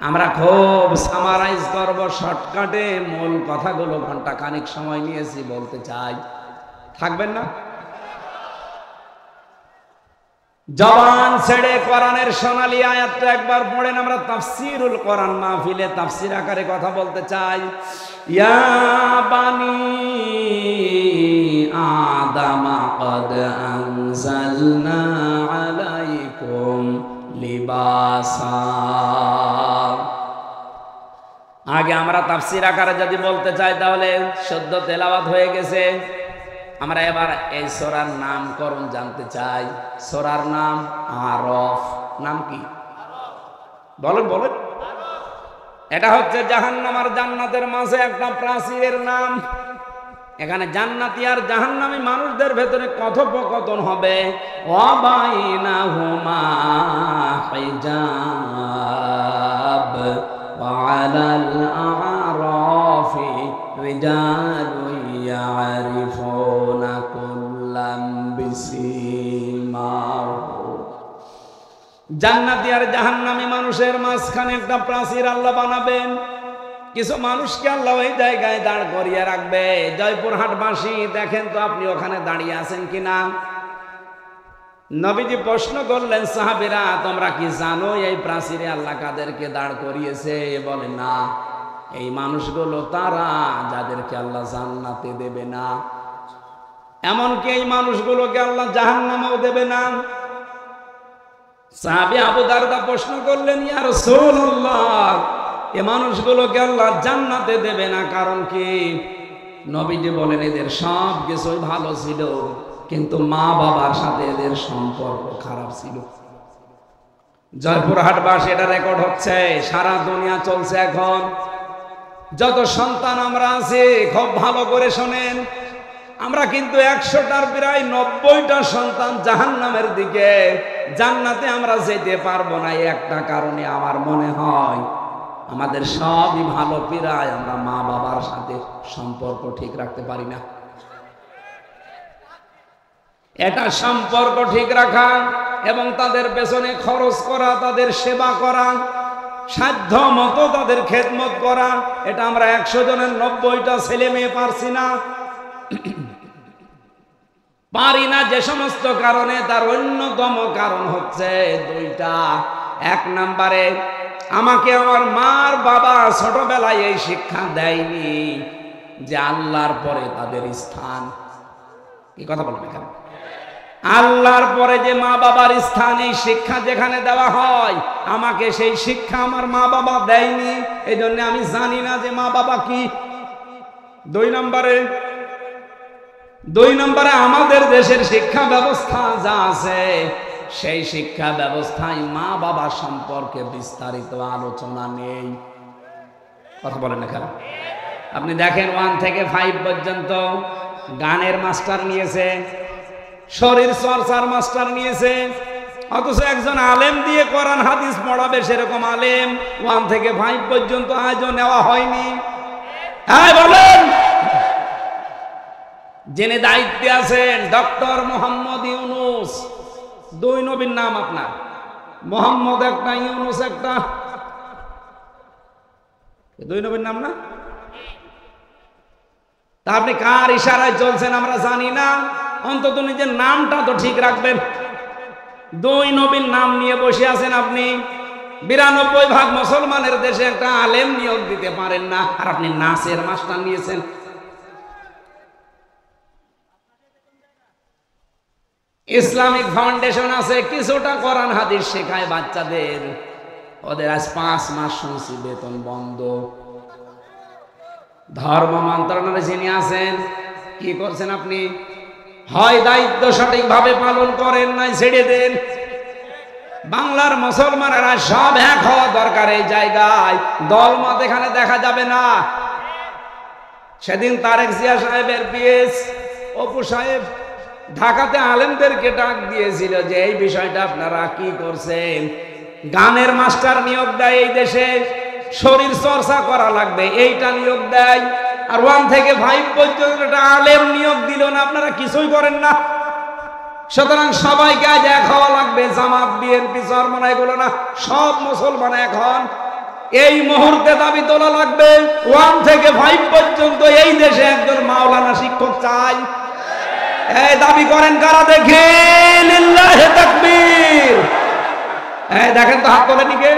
আমরা খুব সামারাইজ করব শর্টকাটে, মূল কথাগুলো ঘন্টা খানিক সময় নিয়েছি বলতে চাই, থাকবেন না? জবান ছেড়ে কোরআনের সোনালী আয়াতটা একবার পড়েন। আমরা তাফসীরুল কোরআন মাহফিলে তাফসীর আকারে কথা বলতে চাই। ইয়া বানি আদামা ক্বাদ আনজালনা আলাইকুম লিবাসা। আগে আমরা তাফসীর আকারে যদি বলতে চাই তাহলে সদ্য তেলাওয়াত হয়ে গেছে। আমরা এবার এই সূরার নামকরণ জানতে চাই। সূরার নাম আরফ। নাম কি বলেন বলেন? এটা হচ্ছে জাহান্নাম আর জান্নাতের মাঝে একটা প্রাচীরের নাম। এখানে জান্নাতি আর জাহান্নামী মানুষদের ভেতরে কথোপকথন হবে। ওয়া বাইনাহুমা হিজাব ওয়া আলাল আরাফি রিজালুন ইয়ারিফুনা কুল্লাম বিসিমাহু। জান্নাতি আর জাহান্নামী মানুষের মাঝখানে একটা প্রাচীর আল্লাহ বানাবেন। কিছু মানুষকে আল্লাহ ওই জায়গায় দাঁড় করিয়ে রাখবে। জয়পুরহাটবাসী দেখেন তো আপনি ওখানে দাঁড়িয়ে আছেন কিনা? নবীজি প্রশ্ন করলেন, সাহাবীরা তোমরা কি জানো এই প্রাচীরে আল্লাহ কাদেরকে দাঁড় করিয়েছে? বলে না, এই মানুষগুলো তারা যাদেরকে আল্লাহ জান্নাতে দেবে না, এমনকি এই মানুষগুলোকে আল্লাহ জাহান্নামেও দেবে না। সাহাবী আবু দারদা প্রশ্ন করলেন, ইয়া রাসূলুল্লাহ এই মানুষগুলোকে আল্লাহ জান্নাতে দেবে না, কারণ কি? নবীজি বলেন, এদের সব কিছুই ভালো ছিল, কিন্তু মা বাবার সাথে এদের সম্পর্ক খারাপ ছিল। জয়পুরহাটবাসী এটা রেকর্ড হচ্ছে, সারা দুনিয়া চলছে এখন। যত সন্তান আমরা আছি খুব ভালো করে শোনেন, আমরা কিন্তু 100টার প্রায় 90টা সন্তান জাহান্নামের দিকে। জান্নাতে আমরা যেতে পারবো না একটা কারণে আমার মনে হয়, আমাদের সবই ভালো পিরায় আমরা মা বাবার সাথে সম্পর্ক ঠিক রাখতে পারি না। এটা সম্পর্ক ঠিক রাখা এবং তাদের পেছনে খরচ করা, তাদের সেবা করা, সাধ্য মতো তাদের খেদমত করা, এটা আমরা 100 জনের 90টা ছেলে মেয়ে পারছি না। পারি না যে সমস্ত কারণে, তার অন্যতম কারণ হচ্ছে 2টা। 1 নম্বরে আমাকে আমার মার বাবা ছোটবেলায় এই শিক্ষা দেয়নি যে আল্লাহর পরে তাদের স্থান। কি কথা বলবেন কেন? আল্লাহর পরে যে মা বাবার স্থান, এই শিক্ষা যেখানে দেওয়া হয়, আমাকে সেই শিক্ষা আমার মা বাবা দেয়নি, এই জন্য আমি জানি না যে মা বাবা কি। 2 নম্বরে আমাদের দেশের শিক্ষা ব্যবস্থা যা আছে, সেই শিক্ষা ব্যবস্থায় মা বাবা সম্পর্কে বিস্তারিত আলোচনা নেই। কথা বলেন এখানে। আপনি দেখেন 1 থেকে 5 পর্যন্ত গানের মাস্টার নিয়েছে, শরীর চর্চার মাস্টার নিয়েছে, অথচ একজন আলেম দিয়ে কোরআন হাদিস পড়াবে সেরকম আলেম 1 থেকে 5 পর্যন্ত আজও নেওয়া হয়নি। হ্যাঁ বলেন। যিনি দায়িত্বে আছেন ডক্টর মোহাম্মদ ইউনুস, 2 নবীর নাম আপনার, মোহাম্মদ একটা, ইউনুস একটা, 2 নবীর নাম না? তা আপনি কার ইশারায় চলছেন আমরা জানি না, অন্তত নিজের নামটা তো ঠিক রাখবেন। 2 নবীর নাম নিয়ে বসে আছেন আপনি। 92% মুসলমানের দেশে একটা আলেম নিয়োগ দিতে পারেন না, আর আপনি নাচের মাস্টার নিয়েছেন। ইসলামিক ফাউন্ডেশন আছে, কিছুটা কোরআন হাদিস শেখায় বাচ্চাদের, ওদের আজ 5 মাস শুনছি বেতন বন্ধ। ধর্ম মন্ত্রণালয়ে যিনি আছেন কি করছেন আপনি? হয় দায়িত্ব সঠিকভাবে পালন করেন, নাই ছেড়ে দেন। বাংলার মুসলমানেরা সব এক হওয়া দরকার এই জায়গায়, দলমত এখানে দেখা যাবে না। সেদিন তারেক জিয়া সাহেবের পিএস অপু সাহেব ঢাকাতে আলেমদেরকে ডাক দিয়েছিল যে এই বিষয়টা আপনারা কি করছেন। গানের মাস্টার নিয়োগ দেয় এই দেশে, শরীর চর্চা করা লাগবে এইটা নিয়োগ দেয়, আর 1 থেকে 5 পর্যন্ত একটা আলেম নিয়োগ দিল না, আপনারা কিছুই করেন না। সুতরাং সবাইকে আজ এক হওয়া লাগবে, জামাত বিএনপি চরমনা এগুলো না, সব মুসলমান এক হন। এই মুহূর্তে দাবি তোলা লাগবে 1 থেকে 5 পর্যন্ত এই দেশে একজন মাওলানা শিক্ষক চাই। এই দাবি করেন কারা দেখে? লিল্লাহি তাকবীর। এই দেখেন তো হাত তোলেন কে?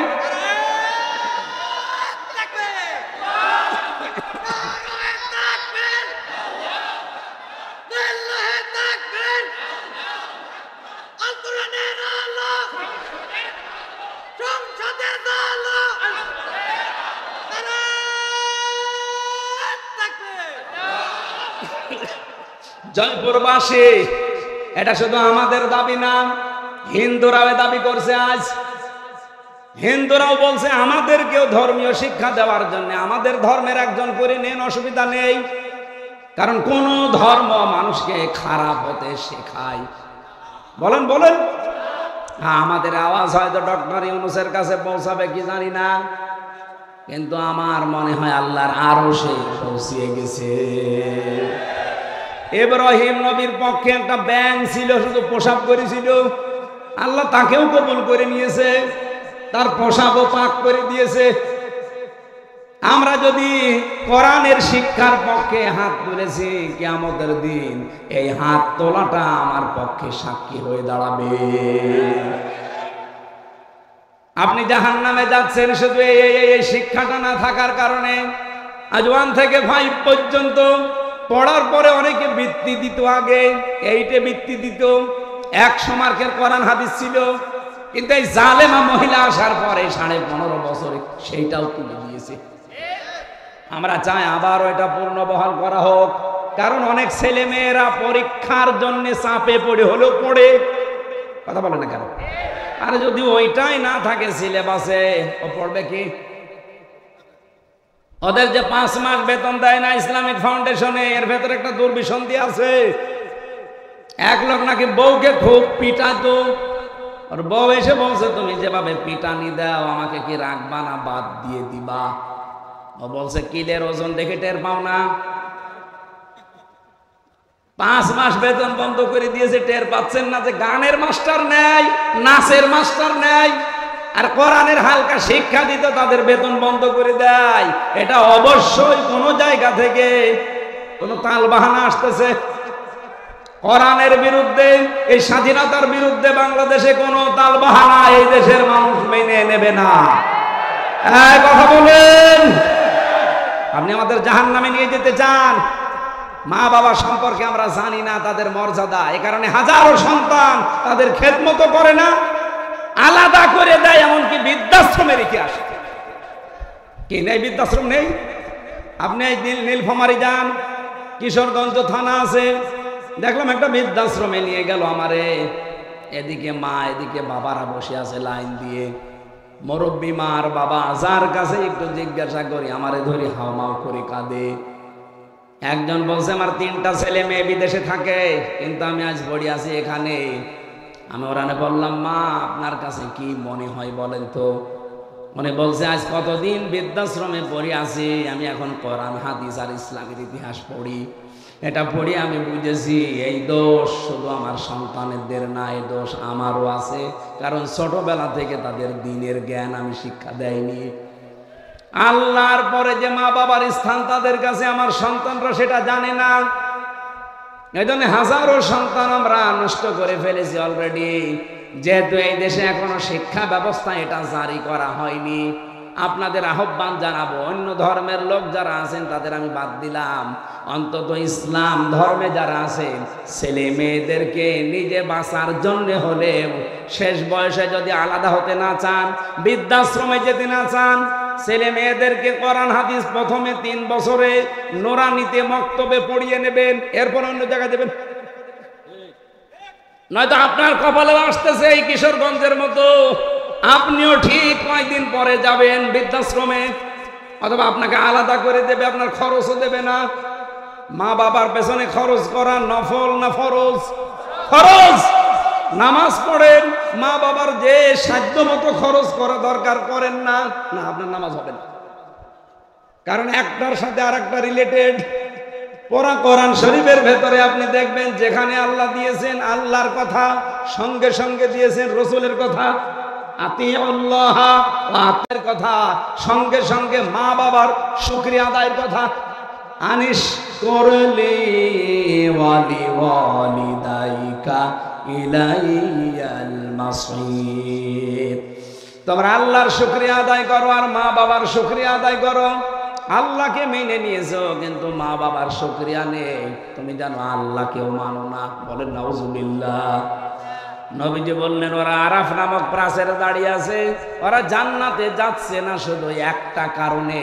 জয়পুরবাসী, এটা শুধু আমাদের দাবি না, হিন্দুরাও দাবি করছে। আজ হিন্দুরাও বলছে আমাদেরকেও ধর্মীয় শিক্ষা দেওয়ার জন্য আমাদের ধর্মের একজন করে নেন, অসুবিধা নেই। কারণ কোন ধর্ম মানুষকে খারাপ হতে শেখায়? বলেন বলেন। হ্যাঁ, আমাদের আওয়াজ হয়তো ডক্টর ইউনূসের কাছে পৌঁছাবে কি জানি না, কিন্তু আমার মনে হয় আল্লাহর আরশে পৌঁছিয়ে গেছে। ইব্রাহিম নবীর পক্ষে একটা ব্যাঙ ছিল, শুধু প্রসাব করেছিল, আল্লাহ তাকেও কবুল করে নিয়েছে, তার প্রসাবও পাক করে দিয়েছে। আমরা যদি কোরআনের শিক্ষার পক্ষে হাত তুলেছি, কিয়ামতের দিন এই হাত তোলাটা আমার পক্ষে সাক্ষী হয়ে দাঁড়াবে। আপনি জাহান্নামে যাচ্ছেন শুধু এই শিক্ষাটা না থাকার কারণে। আজ 1 থেকে 5 পর্যন্ত পড়ার পরে অনেকে বৃত্তি দিত, আগে 8-এ বৃত্তি দিত, 100 মার্কের কোরআন হাদিস ছিল, কিন্তু এই জালেমা মহিলা আসার পরে 15.5 বছরে সেইটাও তুলে দিয়েছে। আমরা চাই আবার ওইটা পূর্ণবহাল করা হোক, কারণ অনেক ছেলে মেয়েরা পরীক্ষার জন্য চাপে পড়ে হলেও পড়ে। কথা বলে না কেন? আর যদি ওইটাই না থাকে সিলেবাসে, ও পড়বে কি? ওদের যে 5 মাস বেতন দেয় না ইসলামিক ফাউন্ডেশনে, এর ভেতরে একটা দুর্বিসন্ধি আছে। এক লোক নাকি বউকে খুব পিটাতো, আর বউ এসে বলছে তুমি যেভাবে পিটানি দাও আমাকে কি রাখবা না বাদ দিয়ে দিবা? ও বলছে কিলের ওজন দেখে টের পাও না? 5 মাস বেতন বন্ধ করে দিয়েছে, টের পাচ্ছেন না যে গানের মাস্টার নেই, নাচের মাস্টার নেই, আর কোরআনের হালকা শিক্ষা দিতে তাদের বেতন বন্ধ করে দেয়। এটা অবশ্যই কোন জায়গা থেকে কোন তাল বাহানা আসতেছে। কোরআনের বিরুদ্ধে, এই স্বাধীনতার বিরুদ্ধে বাংলাদেশে কোন তাল বাহানা এই দেশের মানুষ মেনে নেবে না। কথা বলেন। আপনি আমাদের জাহান্নামে নিয়ে যেতে চান? মা বাবা সম্পর্কে আমরা জানি না তাদের মর্যাদা, এ কারণে হাজারো সন্তান তাদের খেদমত করে না, আলাদা করে দেয়, এমনকি বৃদ্ধাশ্রমে রেখে আসে। কি নেই? বৃদ্ধাশ্রম নেই? আপনি নীলফামারী যান, কিশোরগঞ্জ থানা আছে, দেখলাম একটা বৃদ্ধাশ্রমে নিয়ে গেল আমারে। এদিকে মা এদিকে বাবারা বসে আছে লাইন দিয়ে, মুরব্বী মা আর বাবা, যার কাছে একটু জিজ্ঞাসা করি আমারে ধরি হাওমাও করে কাঁদে। একজন বলছে আমার 3টা ছেলে মেয়ে বিদেশে থাকে, কিন্তু আমি আজ পড়ি আছি এখানে। আমি ওরানে বললাম মা আপনার কাছে কি মনে হয় বলেন তো? মনে বলছে আজ কতদিন বৃদ্ধাশ্রমে পড়ে আছি, আমি এখন কোরআন হাদিস আর ইসলামের ইতিহাস পড়ি। এটা পড়ি আমি বুঝেছি এই দোষ শুধু আমার সন্তানদের না, এই দোষ আমারও আছে, কারণ ছোটবেলা থেকে তাদের দ্বীনের জ্ঞান আমি শিক্ষা দেয়নি। আল্লাহর পরে যে মা বাবার স্থান তাদের কাছে আমার সন্তানরা সেটা জানে না। এই জন্য হাজারো সন্তান আমরা নষ্ট করে ফেলেছি অলরেডি, যেহেতু এই দেশে এখনো শিক্ষা ব্যবস্থা এটা জারি করা হয়নি। আপনাদের আহ্বান জানাবো, অন্য ধর্মের লোক যারা আছেন তাদের আমি বাদ দিলাম, অন্তত ইসলাম ধর্মে যারা আছেন ছেলে মেয়েদেরকে নিজে বাঁচার জন্য হলেও শেষ বয়সে যদি আলাদা হতে না চান, বৃদ্ধাশ্রমে যেতে না চান, ছেলে মেয়েদেরকে কোরআন হাদিস প্রথমে 3 বছরে নোরানিতে মক্তবে পড়িয়ে নেবেন, এরপর অন্য জায়গায় দেবেন। নয়তো আপনার কপালে আসতেছে এই কিশোরগঞ্জের মতো, আপনিও ঠিক কয়েকদিন পরে যাবেন বৃদ্ধাশ্রমে, অথবা আপনাকে আলাদা করে দেবে, আপনার খরচও দেবে না। মা বাবার পেছনে খরচ করা নফল না ফরজ? ফরজ। নামাজ পড়েন, মা বাবার যে সাধ্য মতো খরচ করা দরকার করেন না, না আপনার নামাজ হবে না। কারণ একটার সাথে আর একটা রিলেটেড। পড়া কোরআন শরীফের ভেতরে আপনি দেখবেন যেখানে আল্লাহ দিয়েছেন আল্লাহর কথা, সঙ্গে সঙ্গে দিয়েছেন রসুলের কথা, আতিউল্লাহ ওয়া আতির কথা, সঙ্গে সঙ্গে মা বাবার শুকরিয়া আদায়ের কথা। আনিশ করলি ওয়ালি ওয়ালিদাইকা ইলাইয়াল মাসির। তোমরা আল্লাহর শুকরিয়া আদায় করো আর মা বাবার শুকরিয়া আদায় করো। আল্লাহকে মেনে নিয়েছো কিন্তু মা বাবার শুকরিয়া নেই, তুমি জানো আল্লাহকেও মানো না। বলেন নাউজুবিল্লাহ। নবীজি বললেন ওরা আরাফ নামক প্রাচীরে দাঁড়িয়ে আছে, ওরা জান্নাতে যাচ্ছে না শুধু একটা কারণে,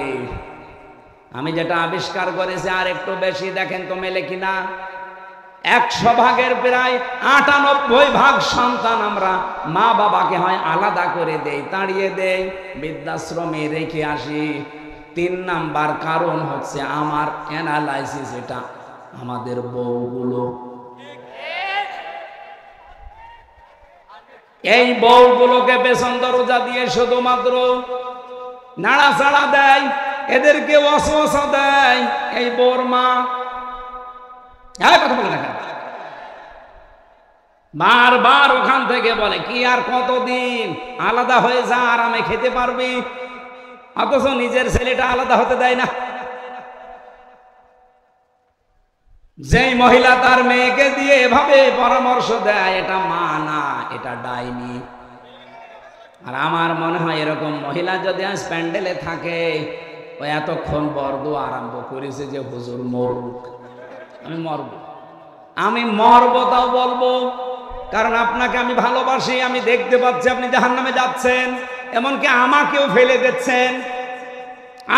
আমি যেটা আবিষ্কার করেছি আর একটু বেশি দেখেন তো মেলে কিনা। 100 ভাগের প্রায় 98 ভাগ সন্তান আমরা মা বাবাকে হয় আলাদা করে দেই, তাড়িয়ে দেই, বৃদ্ধাশ্রমে রেখে আসি। 3 নাম্বার কারণ হচ্ছে আমার অ্যানালাইসিস, এটা আমাদের বউগুলো, এই বউগুলোকে পেছন দরজা দিয়ে শুধুমাত্র নাড়াচাড়া দেয়, এদেরকে ওয়াসওয়াসা দেয়। এই বউর মা কথা বলে না কেন, বারবার ওখান থেকে বলে কি আর কতদিন আলাদা হয়ে যা, আরামে খেতে পারবি, অথচ নিজের ছেলেটা আলাদা হতে দেয় না। যেই মহিলা তার মেয়েকে দিয়ে এভাবে পরামর্শ দেয়, এটা মা না, এটা ডাইনি। আর আমার মনে হয় এরকম মহিলা যদি আজ প্যান্ডেলে থাকে, ওই এতক্ষণ বরদোয়া আরম্ভ করেছে যে হুজুর মরুক, আমি মরব তাও বলবো, কারণ আপনাকে আমি ভালোবাসি, আমি দেখতে পাচ্ছি আপনি জাহান্নামে যাচ্ছেন, এমনকি আমাকেও ফেলে দিচ্ছেন।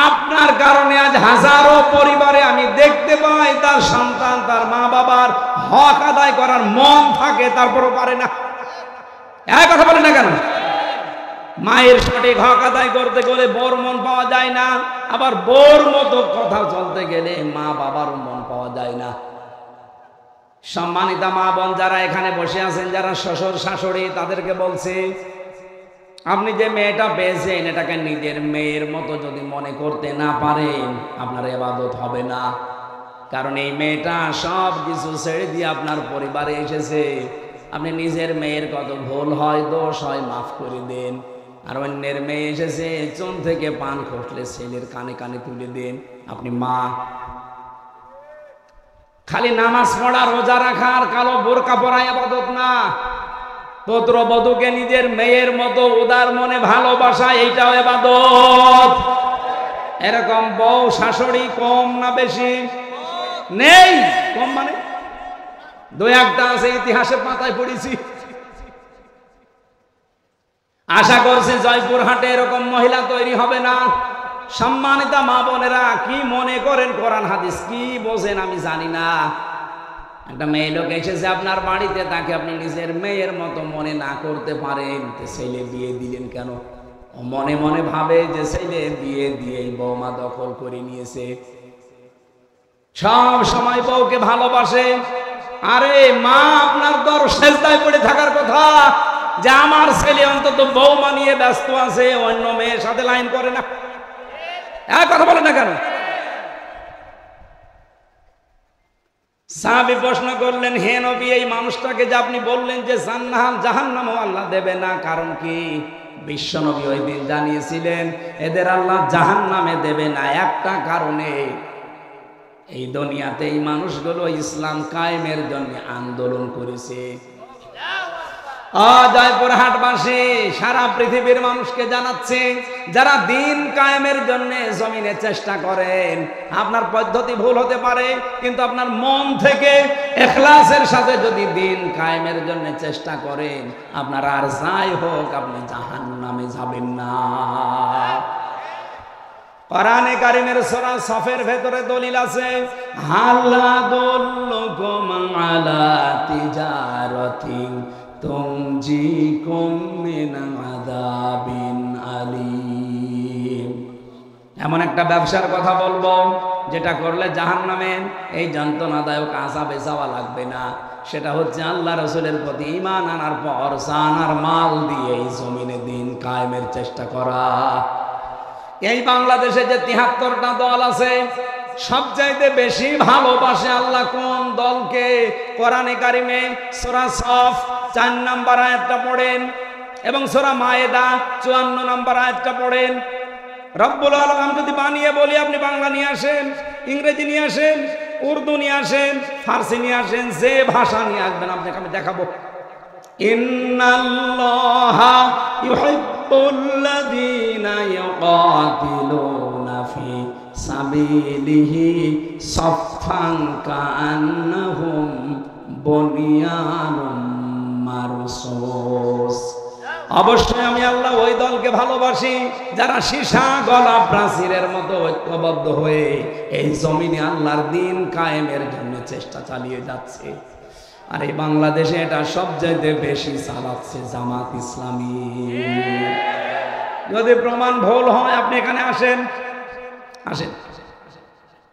আপনার কারণে আজ হাজারো পরিবারে আমি দেখতে পাই তার সন্তান তার মা বাবার হক আদায় করার মন থাকে, তারপরও পারে না। এক কথা বলে না কেন? মায়ের সঠিক হক আদায় করতে গেলে বোর মন পাওয়া যায় না, আবার বোর মতো কথা চলতে গেলে মা বাবারও মন পাওয়া যায় না। সম্মানিতা মা বোন যারা এখানে বসে আছেন, যারা শ্বশুর শাশুড়ি, তাদেরকে বলছি, আপনি যে মেয়েটা পেয়েছেন এটাকে নিজের মেয়ের মতো যদি মনে করতে না পারেন, আপনার ইবাদত হবে না। কারণ এই মেয়েটা সব কিছু ছেড়ে দিয়ে আপনার পরিবারে এসেছে। আপনি নিজের মেয়ের কত ভুল হয়, দোষ হয়, মাফ করে দেন। আর অন্যের মেয়ে এসেছে, চুন থেকে পান খসলে ছেলের কানে কানে তুলে দেন। আপনি মা, খালি নামাজ পড়া, রোজা রাখা আর কালো বোরকা পরা ইবাদত না। পুত্রবধূকে নিজের মেয়ের মতো উদার মনে ভালোবাসা, এইটাও ইবাদত। এরকম বউ শাশুড়ি কম না বেশি? নেই। কম মানে 2-1টা আছে, ইতিহাসের পাতায় পড়েছি। আশা করছি জয়পুরহাটে এরকম মহিলা তৈরি হবে না। সম্মানিতা মা বোনেরা, কি মনে করেন কোরআন হাদিস কি বোঝেন আমি জানি না। একটা মেয়ে লোক এসেছে আপনার বাড়িতে, তাকে আপনি নিজের মেয়ের মতো মনে না করতে পারেন, ছেলে বিয়ে দিলেন কেন? মনে মনে ভাবে যে ছেলে বিয়ে দিয়ে বৌমা দখল করে নিয়েছে। সব সময় বউকে ভালোবাসে। আরে মা, আপনার দর সেজদায় পড়ে থাকার কথা যে আমার ছেলে অন্তত বৌমা নিয়ে ব্যস্ত আছে, অন্য মেয়ের সাথে লাইন করে না। এক কথা বলে না কেন? সাহাবী প্রশ্ন করলেন, হে নবী, এই মানুষটাকে যে আপনি বললেন যে জাহান্নামও আল্লাহ দেবে না, কারণ কি? বিশ্ব নবী ওই দিন জানিয়েছিলেন এদের আল্লাহ জাহান্নামে দেবে না একটা কারণে, এই দুনিয়াতে এই মানুষগুলো ইসলাম কায়েমের জন্য আন্দোলন করেছে। জয়পুরহাটবাসী সারা পৃথিবীর মানুষকে জানাচ্ছে, যারা দিন কায়েমের জন্য জমিনে চেষ্টা করেন, আপনার পদ্ধতি ভুল হতে পারে, কিন্তু আপনার মন থেকে ইখলাসের সাথে যদি দিন কায়েমের জন্য চেষ্টা করেন, আপনার আর যাই হোক আপনি জাহান্নামে যাবেন না। কোরআনে কারিমের সূরা সফের ভেতরে দলিল আছে, হাল্লা দুল্লুকুম আলা তিজারাতিন তুনজিকুম মিন আযাবিন আলীম। এমন একটা ব্যবসার কথা বলবো যেটা করলে জাহান্নামে এই যন্ত্রণাদায়ক আযাবে যাওয়া লাগবে না। সেটা হচ্ছে আল্লাহ রাসূলের প্রতি ঈমান আনার পর জান আর মাল দিয়ে এই জমিনে দিন কায়েমের চেষ্টা করা। এই বাংলাদেশে যে ৭৩টা দল আছে, সবচাইতে বেশি ভালোবাসে আল্লাহ কোন দলকে? কোরআনে কারিমে সূরা সফ ৪ নম্বর আয়াতটা পড়েন এবং সূরা মায়েদা ৫৪ নম্বর আয়াতটা পড়েন। রব্বুল আলামিন যদি বানিয়ে বলি, আপনি বাংলা নিয়ে আসেন, ইংরেজি নিয়ে আসেন, উর্দু নিয়ে আসেন, ফার্সি নিয়ে আসেন, যে ভাষা নিয়ে আসবেন আপনাকে আমি দেখাবো। ইন্নাল্লাহা ইউহিব্বুল্লাযীনা ইউকাতিলুনা ফি সাবিলিহি সাফফান কাআন্নাহুম বুনিয়ানুম মারসুস। অবশ্যই আমি আল্লাহ ওই দলকে ভালোবাসি যারা সীসা গলা প্রাচীরের মতো ঐক্যবদ্ধ হয়ে এই জমিনে আল্লাহর দিন কায়েমের জন্য চেষ্টা চালিয়ে যাচ্ছে। আর এই বাংলাদেশে এটা সবচাইতে বেশি চালাচ্ছে জামাত ইসলামী। যদি প্রমাণ ভুল হয় আপনি এখানে আসেন,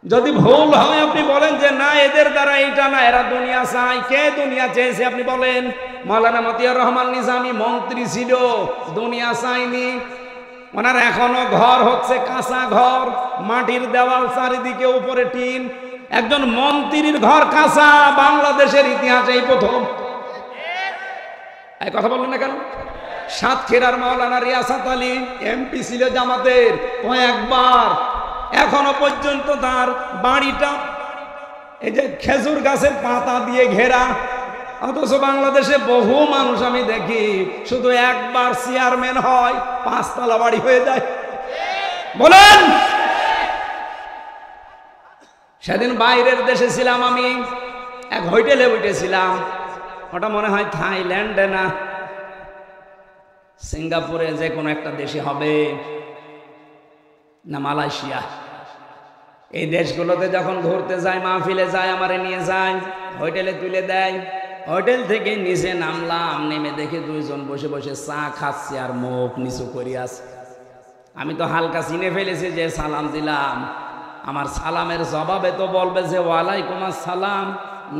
যদি ভুল হয় আপনি বলেন যে না এদের দ্বারা এটা না, এরা দুনিয়া চায়। কে দুনিয়া চেয়েছে আপনি বলেন? মাওলানা মতিয়ার রহমান নিজামী মন্ত্রী ছিল, দুনিয়া চায়নি। ওনার এখনো ঘর হচ্ছে কাঁচা ঘর, মাটির দেওয়াল, চারিদিকে উপরে টিন। একজন মন্ত্রীর ঘর কাঁচা বাংলাদেশের ইতিহাসে এই প্রথম। এই কথা বললেন না কেন? সাতক্ষীরার মাওলানা রিয়াসাত আলী এমপি ছিল জামাতের কয়েকবার, এখনো পর্যন্ত তার বাড়িটা এই যে খেজুর গাছের পাতা দিয়ে ঘেরা। অথচ বাংলাদেশে বহু মানুষ আমি দেখি শুধু একবার চেয়ারম্যান হয় ৫ তলা বাড়ি হয়ে যায়। বলেন, সেদিন বাইরের দেশে ছিলাম আমি, এক হোটেলে উঠেছিলাম, ওটা মনে হয় থাইল্যান্ডে না সিঙ্গাপুরে, যে কোনো একটা দেশে হবে, না মালয়েশিয়া। এই দেশগুলোতে যখন ঘুরতে যায়, মাহফিলে যায়, আমারে নিয়ে যায়, হোটেলে তুলে দেয়। হোটেল থেকে নিচে নামলাম, নেমে দেখে দুইজন বসে বসে চা খাচ্ছে আর মুখ নিচু করিয়া আছে। আমি তো হালকা চিনে ফেলেছি যে সালাম দিলাম, আমার সালামের জবাবে তো বলবে যে ওয়ালাইকুম আসসালাম,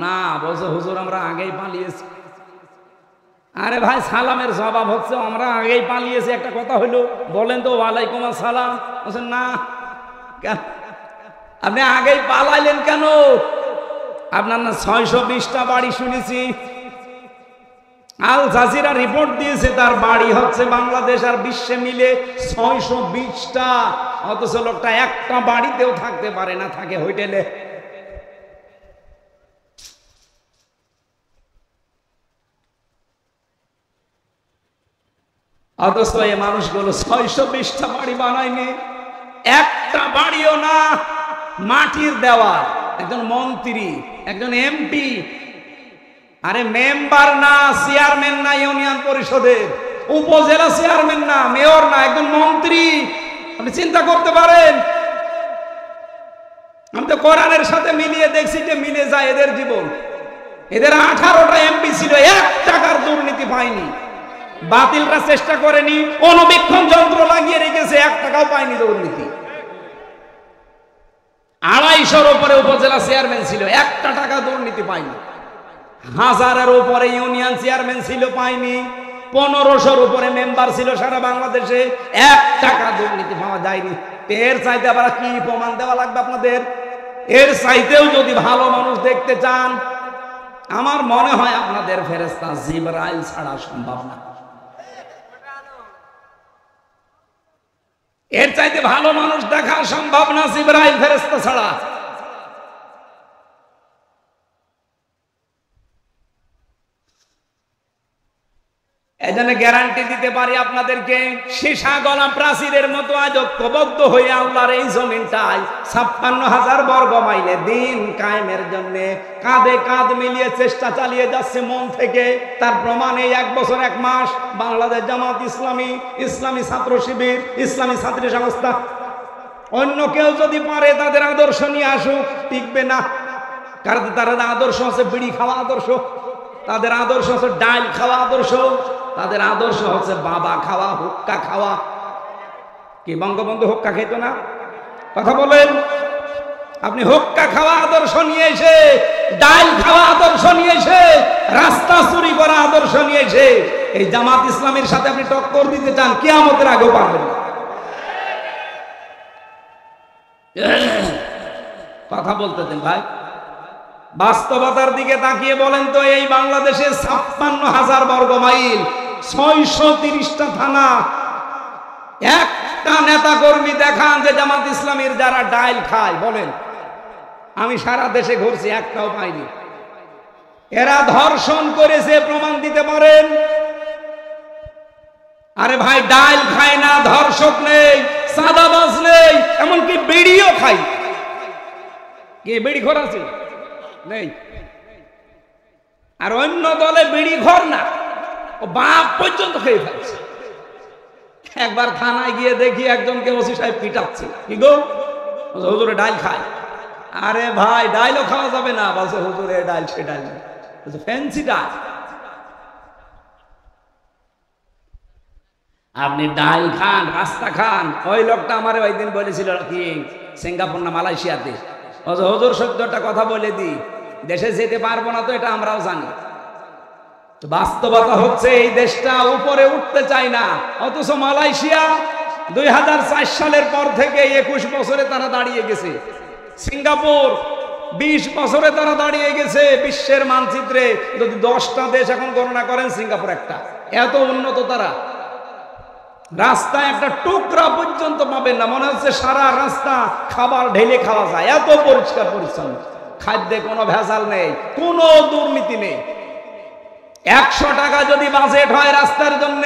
না বলছে হুজুর আমরা আগেই পালিয়েছি। আরে ভাই, সালামের জবাব হচ্ছে আমরা আগেই পালিয়েছি, একটা কথা হইলো বলেন তো ওয়ালাইকুম আসসালাম। বলছেন না, আপনি আগেই পালাইলেন কেন? আপনার না ৬২০টা বাড়ি শুনেছি, আল জাজিরা রিপোর্ট দিয়েছে তার বাড়ি হচ্ছে বাংলাদেশ আর বিশ্বে মিলে ৬২০টা। অথচ লোকটা একটা বাড়িতেও থাকতে পারে না, থাকে হোটেলে। অথচ এই মানুষগুলো ৬২০টা বাড়ি বানায়নি, একটা বাড়িও না, মাটির দেওয়া। একজন মন্ত্রী, একজন এমপি, আরে মেম্বার না, চেয়ারম্যান না ইউনিয়ন পরিষদের, উপজেলা চেয়ারম্যান না, মেয়র না, একজন মন্ত্রী। আপনি চিন্তা করতে পারেন? আমি তো কোরআনের সাথে মিলিয়ে দেখছি যে মিলে যায় এদের জীবন। এদের 18টা এমপি ছিল, ১ টাকার দুর্নীতি পায়নি, বাতিলরা চেষ্টা করেনি, অনুবীক্ষণ যন্ত্র লাগিয়ে রেখেছে, ১ টাকাও পায়নি দুর্নীতি। ২৫০-র উপরে উপজেলা চেয়ারম্যান ছিল, ১টা টাকা দুর্নীতি পায়নি। ১০০০-এর উপরে ইউনিয়ন চেয়ারম্যান ছিল, পায়নি। ১৫০০-র উপরে মেম্বার ছিল সারা বাংলাদেশে, ১ টাকা দুর্নীতি পাওয়া যায়নি। এর চাইতে আবার কি প্রমাণ দেওয়া লাগবে আপনাদের? এর চাইতেও যদি ভালো মানুষ দেখতে চান, আমার মনে হয় আপনাদের ফেরেশতা জিবরাইল ছাড়া সম্ভব না। এর চাইতে ভালো মানুষ দেখা সম্ভব না জিবরাইল ফেরেশতা ছাড়া। এজন্য গ্যারান্টি দিতে পারি আপনাদেরকে, সীসা গলা প্রাচীরের মতো আজ ঐক্যবদ্ধ হয়ে আল্লাহর এই জমিনটায় ৫৬,০০০ বর্গ মাইলে দিন কায়েমের জন্য কাঁধে কাঁধ মিলিয়ে চেষ্টা চালিয়ে যাচ্ছে মন থেকে। তার প্রমাণ এই ১ বছর ১ মাস বাংলাদেশ জামাত ইসলামী, ইসলামী ছাত্র শিবির, ইসলামী ছাত্রী সংস্থা অন্য কেউ যদি পারে তাদের আদর্শ নিয়ে আসুক, টিকবে না। কারণ তাদের আদর্শ আছে বিড়ি খাওয়া আদর্শ, তাদের আদর্শ হচ্ছে ডাল খাওয়া আদর্শ, তাদের আদর্শ হচ্ছে বাবা খাওয়া, হুক্কা খাওয়া। কি বঙ্গবন্ধু হুক্কা খেত না? কথা বলেন। আপনি হুক্কা খাওয়া আদর্শ নিয়ে এসে, ডাল খাওয়া আদর্শ নিয়ে এসে, রাস্তা চুরি করা আদর্শ নিয়ে এসে এই জামাত ইসলামের সাথে আপনি টক্কর দিতে চান, কিয়ামতের আগেও পারবেন না। কথা বলতে দেন ভাই। বাস্তবতার দিকে তাকিয়ে বলেন তো, এই বাংলাদেশে 56,000 বর্গ মাইল, 630টা থানা, একটা নেতা কর্মী দেখান যে জামাত ইসলামীর যারা ডাইল খায়, বলেন। আমি সারা দেশে ঘুরছি, একটাও পাইনি। এরা ধর্ষণ করেছে, প্রমাণ দিতে পারেন? আরে ভাই, ডাইল খায় না, ধর্ষক নেই, সাদাবাজ নেই, এমনকি বিড়িও খাই। কে বিড়ি ঘর আছে? নেই। আর অন্য দলে বিড়ি ঘর না, ও বাপ পর্যন্ত খেয়ে ফেলছে। একবার থানায় গিয়ে দেখি একজনকে ওসি সাহেব পিটাচ্ছে। কি গো? হুজুরে ডাইল খায়। আরে ভাই, ডাইলও খাওয়া যাবে না। বলছে হুজুরে ডাইল, সে ডাইল ফ্যান্সি ডাইল। আপনি ডাইল খান, রাস্তা খান। ওই লোকটা আমার ওই দিন বলেছিল কি, সিঙ্গাপুর না মালয়েশিয়াতে, হুজুর সত্যটা কথা বলে দি, দেশে যেতে পারবো না তো এটা আমরাও জানি। বাস্তবতা হচ্ছে এই দেশটা উপরে উঠতে চায় না, অথচ মালয়েশিয়া 2004 সালের পর থেকে 21 বছরে তারা দাঁড়িয়ে গেছে। সিঙ্গাপুর 20 বছরে তারা দাঁড়িয়ে গেছে বিশ্বের মানচিত্রে। যদি 10টা দেশ এখন গণনা করেন, সিঙ্গাপুর একটা। এত উন্নত তারা। রাস্তায় একটা টুকরা পর্যন্ত পাবেন না, মনে হচ্ছে সারা রাস্তা খাবার ঢেলে খাওয়া যায়, এত পরিষ্কার পরিচ্ছন্ন। খাদ্যে কোনো ভেজাল নেই, কোনো দুর্নীতি নেই। 100 টাকা যদি বাজেট হয় রাস্তার জন্য,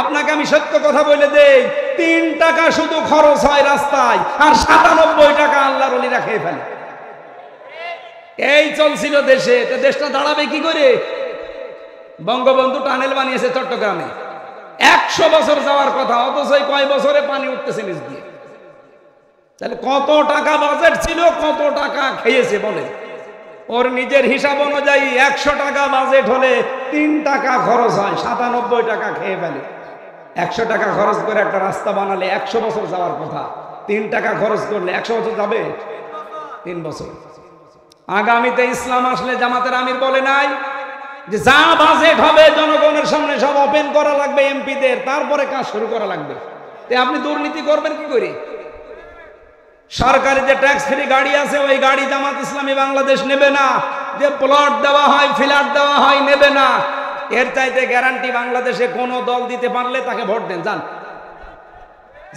আপনাকে আমি সত্য কথা বলে দেই, 3 টাকা শুধু খরচ হয় রাস্তায়, আর 97 টাকা আল্লাহর ওলিরা খেয়ে ফেলে। এই চলছিল দেশে। তো দেশটা দাঁড়াবে কি করে? বঙ্গবন্ধু টানেল বানিয়েছে চট্টগ্রামে, 100 বছর যাওয়ার কথা, অথচ কয় বছরে পানি উঠতেছে নিচ দিয়ে। তাহলে কত টাকা বাজেট ছিল, কত টাকা খেয়েছে বলে? ওর নিজের হিসাব অনুযায়ী 100 টাকা বাজেট হলে 3 টাকা খরচ হয়, 97 টাকা খেয়ে ফেলে। 100 টাকা খরচ করে একটা রাস্তা বানালে 100 বছর যাওয়ার কথা, 3 টাকা খরচ করলে 100 বছর যাবে? 3 বছর। আগামীতে ইসলাম আসলে জামাতের আমির বলে নাই যে যা বাজেট হবে জনগণের সামনে সব ওপেন করা লাগবে এমপিদের, তারপরে কাজ শুরু করা লাগবে। আপনি দুর্নীতি করবেন কি করে? সরকারি যে ট্যাক্স ফ্রি গাড়ি আছে, ওই গাড়ি জামাত ইসলামী বাংলাদেশ নেবে না। যে প্লট দেওয়া হয়, ফ্ল্যাট দেওয়া হয়, নেবে না। এর চাইতে গ্যারান্টি বাংলাদেশে কোনো দল দিতে পারলে তাকে ভোট দেন, যান।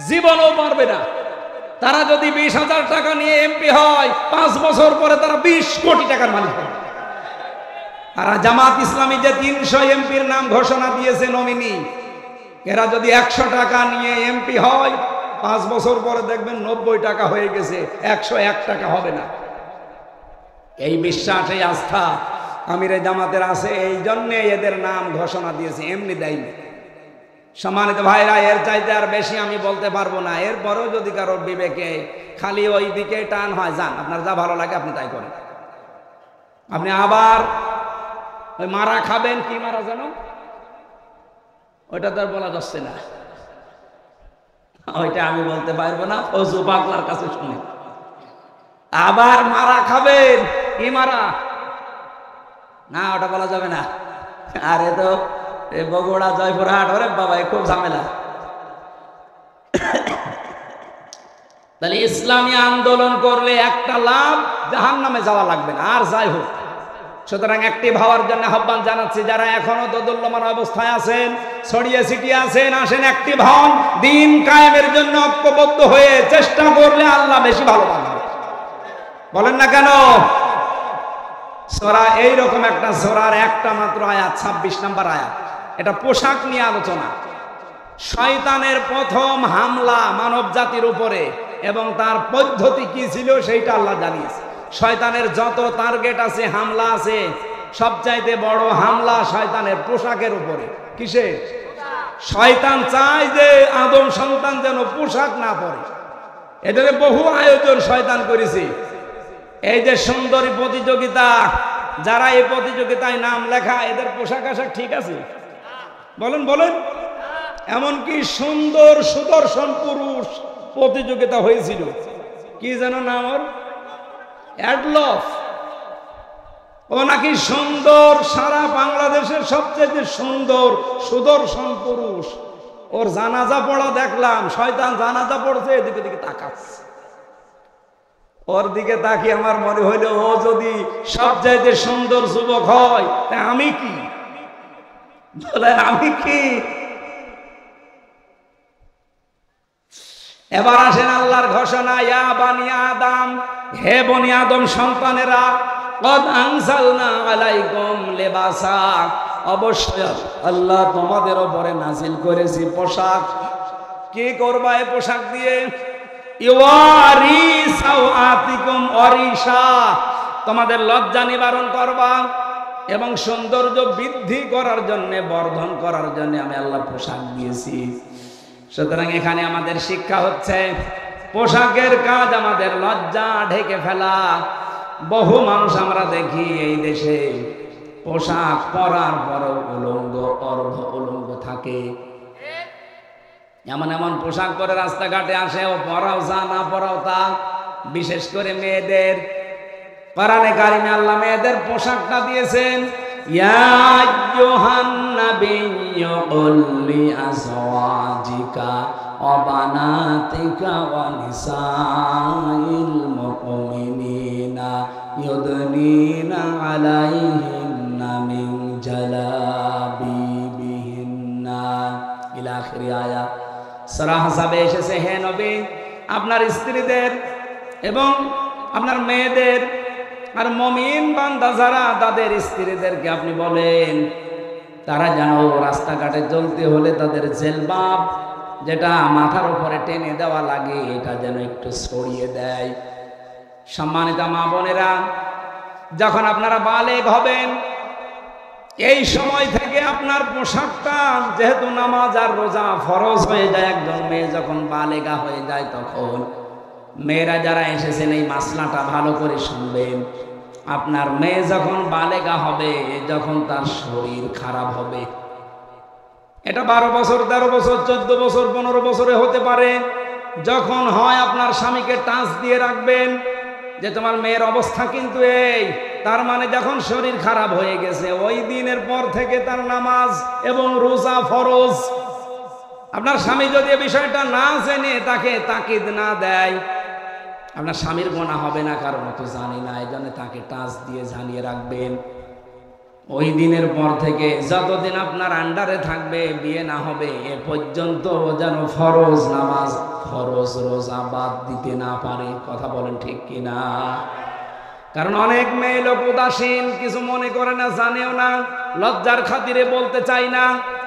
জীবনও পারবে না। তারা যদি 20,000 টাকা নিয়ে এমপি হয়, 5 বছর পরে তারা 20 কোটি টাকার মালিক হবে। আর জামাত ইসলামী যে 300 এমপির নাম ঘোষণা দিয়েছে নমিনি, এরা যদি 100 টাকা নিয়ে এমপি হয়, 5 বছর পরে দেখবেন 90 টাকা হয়ে গেছে, 101 টাকা হবে না। এই বিশ্বাস, এই আস্থা আমিরে জামাতের আছে, এই জন্যে এদের নাম ঘোষণা দিয়েছে, এমনি দেয়নি। সম্মানিত ভাইরা, এর চাইতে আর বেশি আমি বলতে পারবো না। এরপরেও যদি কারোর বিবেকে খালি ওই দিকে টান হয়, যান, আপনার যা ভালো লাগে আপনি তাই করেন। আপনি আবার ওই মারা খাবেন, কি মারা জানো? ওইটা তো আর বলা যাচ্ছে না, ওইটা আমি বলতে পারবো না, ফজু পাগলার কাছে শুনে। আবার মারা খাবেন, কি মারা? না, ওটা বলা যাবে না। আরে তো বগুড়া, জয়পুরহাট, ওরে বাবা, খুব ঝামেলা। তাহলে ইসলামী আন্দোলন করলে একটা লাভ, জাহান্নামে যাওয়া লাগবে না। আর যাই হোক, সুতরাং অ্যাক্টিভ হওয়ার জন্য আহ্বান জানাচ্ছি। যারা এখনো দোদুল্যমান অবস্থায় আছেন, ছড়িয়ে ছিটিয়ে আছেন, আসেন অ্যাক্টিভ হন। দিন কায়েমের জন্য ঐক্যবদ্ধ হয়ে চেষ্টা করলে আল্লাহ বেশি ভালো পাবেন। বলেন না কেন? সূরা এইরকম একটা সূরার একটা মাত্র আয়াত, 26 নম্বর আয়াত। এটা পোশাক নিয়ে আলোচনা। শয়তানের প্রথম হামলা মানব জাতির উপরে এবং তার পদ্ধতি কি ছিল সেইটা আল্লাহ জানিয়েছে। শয়তানের যত টার্গেট আছে, হামলা আছে, সবচাইতে বড় হামলা শয়তানের পোশাকের উপরে। কিসে? শয়তান চায় যে আদম সন্তান যেন পোশাক না পরে। এটারে বহু আয়োজন শয়তান করেছে। এই যে সুন্দরী প্রতিযোগিতা, যারা এই প্রতিযোগিতায় নাম লেখা, এদের পোশাক আশাক ঠিক আছে? বলেন বলেন। এমনকি সুন্দর সুদর্শন পুরুষ প্রতিযোগিতা হয়েছিল, কি যেন নাম ওর, অ্যাডলফ। ও নাকি সুন্দর, সারা বাংলাদেশের সবচেয়ে সুন্দর সুদর্শন পুরুষ। ওর জানাজা পড়া দেখলাম, শয়তান জানাজা পড়ছে, এদিকে দিকে তাকাচ্ছে। ওর দিকে তাকিয়ে আমার মনে হইলো, ও যদি সবচাইতে সুন্দর যুবক হয় তা আমি কি? বলেন আমি কি? এবার আসেন আল্লাহর ঘোষণা, ইয়া বানি আদম, হে বনি আদম সন্তানেরা, কদ আনজালনা আলাইকুম লিবাসা, অবশ্যই আল্লাহ তোমাদের উপরে নাজিল করেছি পোশাক। কি করবা এই পোশাক দিয়ে? ইওয়ারি সাওআতিকুম অরিশা, তোমাদের লজ্জা নিবারণ করবা এবং সৌন্দর্য বৃদ্ধি করার জন্য, বর্ধন করার জন্য আমি আল্লাহ পোশাক দিয়েছি। সুতরাং এখানে আমাদের শিক্ষা হচ্ছে, পোশাকের কাজ আমাদের লজ্জা ঢেকে ফেলা। বহু মানুষ আমরা দেখি এই দেশে পোশাক পরার পরও উলঙ্গ, অর্ধ উলঙ্গ থাকে। এমন এমন পোশাক পরে রাস্তাঘাটে আসে, ও পরাও যা, না পরাও তা। বিশেষ করে মেয়েদের, কোরআনে কারিমে আল্লাহ মেয়েদের পোশাকটা দিয়েছেন, ইয়া আইয়ুহান নাবিয়্যু কুল লিআজওয়াজিকা ওয়া বানাতিকা ওয়া নিসাইল মুমিনিনা ইউদনিনা আলাইহিন্না মিন জালাবিবিহিন্না ইলা আখিরি আয়াত। সূরা আহজাবে এসেছে, হে নবী আপনার স্ত্রীদের এবং আপনার মেয়েদের আর মুমিন বান্দা যারা, তাদের স্ত্রীদেরকে আপনি বলেন তারা যেন রাস্তাঘাটে চলতে হলে তাদের জেলবাব, যেটা মাথার উপরে টেনে দেওয়া লাগে, এটা যেন একটু সরিয়ে দেয়। সম্মানিত মা বোনেরা, যখন আপনারা বালেগ হবেন, এই সময় থেকে আপনার পোশাকটা, যেহেতু নামাজ আর রোজা ফরজ হয়ে যায়, একজন মেয়ে যখন বালেগা হয়ে যায়, তখন মেয়েরা যারা এসেছেন এই মাসলাটা ভালো করে শুনবেন। আপনার মেয়ে যখন বালেগা হবে, যখন তার শরীর খারাপ হবে, এটা 12 বছর, 13 বছর, 14 বছর, 15 বছরে হতে পারে। যখন হয়, আপনার স্বামীকে টাচ দিয়ে রাখবেন যে তোমার মেয়ের অবস্থা কিন্তু এই। তার মানে যখন শরীর খারাপ হয়ে গেছে, ওই দিনের পর থেকে তার নামাজ এবং রোজা ফরজ। আপনার স্বামী যদি এই বিষয়টা না জেনে তাকে তাকিদ না দেয়, আপনার স্বামীর গুনাহ হবে না, কারণ তো জানি না, এই জন্য তাকে টাচ দিয়ে জানিয়ে রাখবেন। ওই দিনের পর থেকে যতদিন আপনার আন্ডারে থাকবে, বিয়ে না হবে এ পর্যন্ত যেন ফরজ নামাজ, ফরজ রোজা বাদ দিতে না পারে। কথা বলেন ঠিক কিনা? কারণ অনেক মেয়ে লোক উদাসীন, কিছু মনে করে না, জানেও না, লজ্জার খাতিরে বলতে চাই না।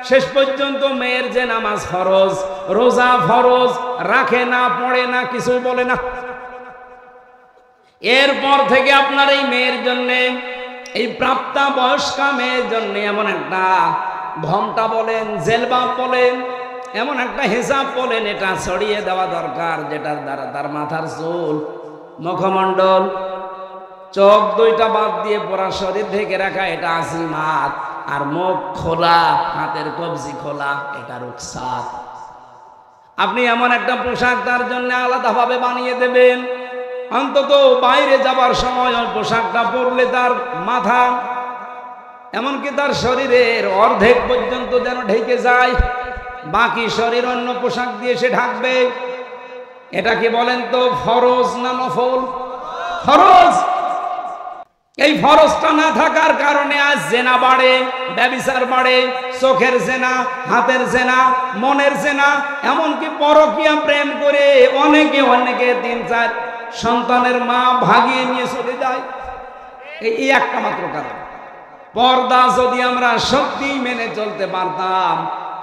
শেষ পর্যন্ত মেয়ের যে নামাজ ফরজ, রোজা ফরজ, রাখে না, পড়ে না, কিছু বলে না। এরপর থেকে আপনার এই মেয়ের জন্যে, এই প্রাপ্তা বয়স্কা মেয়ের জন্য এমন একটা ঘোমটা বলেন, জেলবাব বলেন, এমন একটা হিসাব বলেন, এটা ছড়িয়ে দেওয়া দরকার, যেটার দ্বারা তার মাথার চুল, মুখমণ্ডল, চোখ দুইটা বাদ দিয়ে পুরা শরীর ঢেকে রাখা, এটা আজিমাত। আর মুখ খোলা, হাতের কবজি খোলা, এটা রুখসাত। আপনি এমন একটা পোশাক তার জন্য আলাদাভাবে বানিয়ে দেবেন, অন্তত বাইরে যাবার সময় ওই পোশাকটা পরলে তার মাথা, এমনকি তার শরীরের অর্ধেক পর্যন্ত যেন ঢেকে যায়, বাকি শরীর অন্য পোশাক দিয়ে সে ঢাকবে। এটা কি বলেন তো, ফরজ না নফল? ফরজ। এই ফরজটা না থাকার কারণে আজ জেনা বাড়ে, ব্যভিচার বাড়ে, চোখের জেনা, হাতের জেনা, মনের জেনা, এমনকি পরকীয়া প্রেম করে অনেকে 3-4 সন্তানের মা ভাগিয়ে নিয়ে চলে যায়। এই একটা মাত্র কারণ। পর্দা যদি আমরা সত্যি মেনে চলতে পারতাম,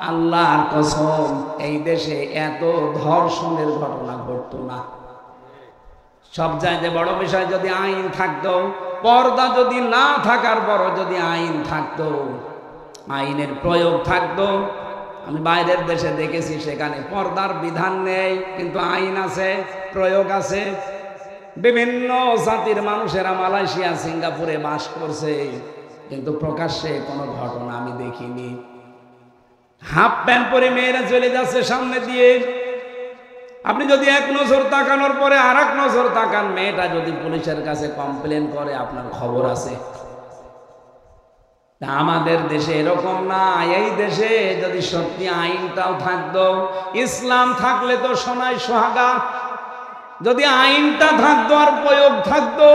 আল্লাহর কসম এই দেশে এত ধর্ষণের ঘটনা ঘটতো না। সব চাইতে বড় বিষয়, যদি আইন থাকতো, পর্দা যদি না থাকার পরও যদি আইন থাকতো, আইনের প্রয়োগ থাকতো, আমি বাইরের দেশে দেখেছি, সেখানে পর্দার বিধান নেই, কিন্তু আইন আছে, প্রয়োগ আছে। বিভিন্ন জাতির মানুষেরা মালয়েশিয়া, সিঙ্গাপুরে বাস করছে, কিন্তু প্রকাশ্যে কোনো ঘটনা আমি দেখিনি। হাফ প্যান্ট পরে মেয়েরা চলে যাচ্ছে সামনে দিয়ে। আপনি যদি এক নজর তাকানোর পরে আর এক নজর তাকান, মেয়েটা যদি পুলিশের কাছে কমপ্লেন করে, আপনার খবর আছে। আমাদের দেশে এরকম না। এই দেশে যদি সত্যি আইনটাও থাকতো, ইসলাম থাকলে তো সোনায় সোহাগা। যদি আইনটা থাকতো আর প্রয়োগ থাকতো,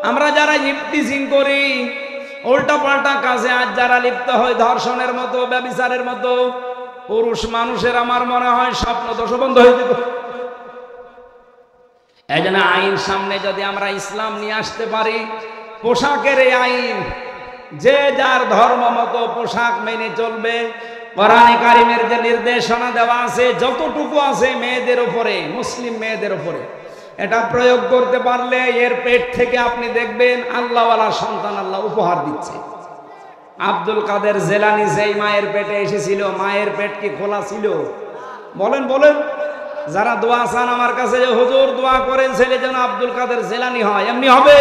আমরা যারা ইফতিজিং করি, উল্টা পাল্টা কাজে আজ যারা লিপ্ত হয়, ধর্ষণের মতো, ব্যভিচারের মতো, পুরুষ মানুষের আমার মনে হয় স্বপ্ন দোষ বন্ধ হয়ে যেত। এই জন্য আইন সামনে যদি আমরা ইসলাম নিয়ে আসতে পারি, পোশাকের এই আইন, যে যার ধর্ম মতো পোশাক মেনে চলবে। কোরআনে কারিমের যে নির্দেশনা দেওয়া আছে, যতটুকু আছে মেয়েদের উপরে, মুসলিম মেয়েদের উপরে, এটা প্রয়োগ করতে পারলে এর পেট থেকে আপনি দেখবেন আল্লাহওয়ালা সন্তান আল্লাহ উপহার দিচ্ছে। আব্দুল কাদের জেলানি যেই মায়ের পেটে এসেছিল, মায়ের পেট কি খোলা ছিল? বলেন বলেন। যারা দোয়া চান আমার কাছে, যে হুজুর দোয়া করেন ছেলে যেন আব্দুল কাদের জেলানি হয়, এমনি হবে?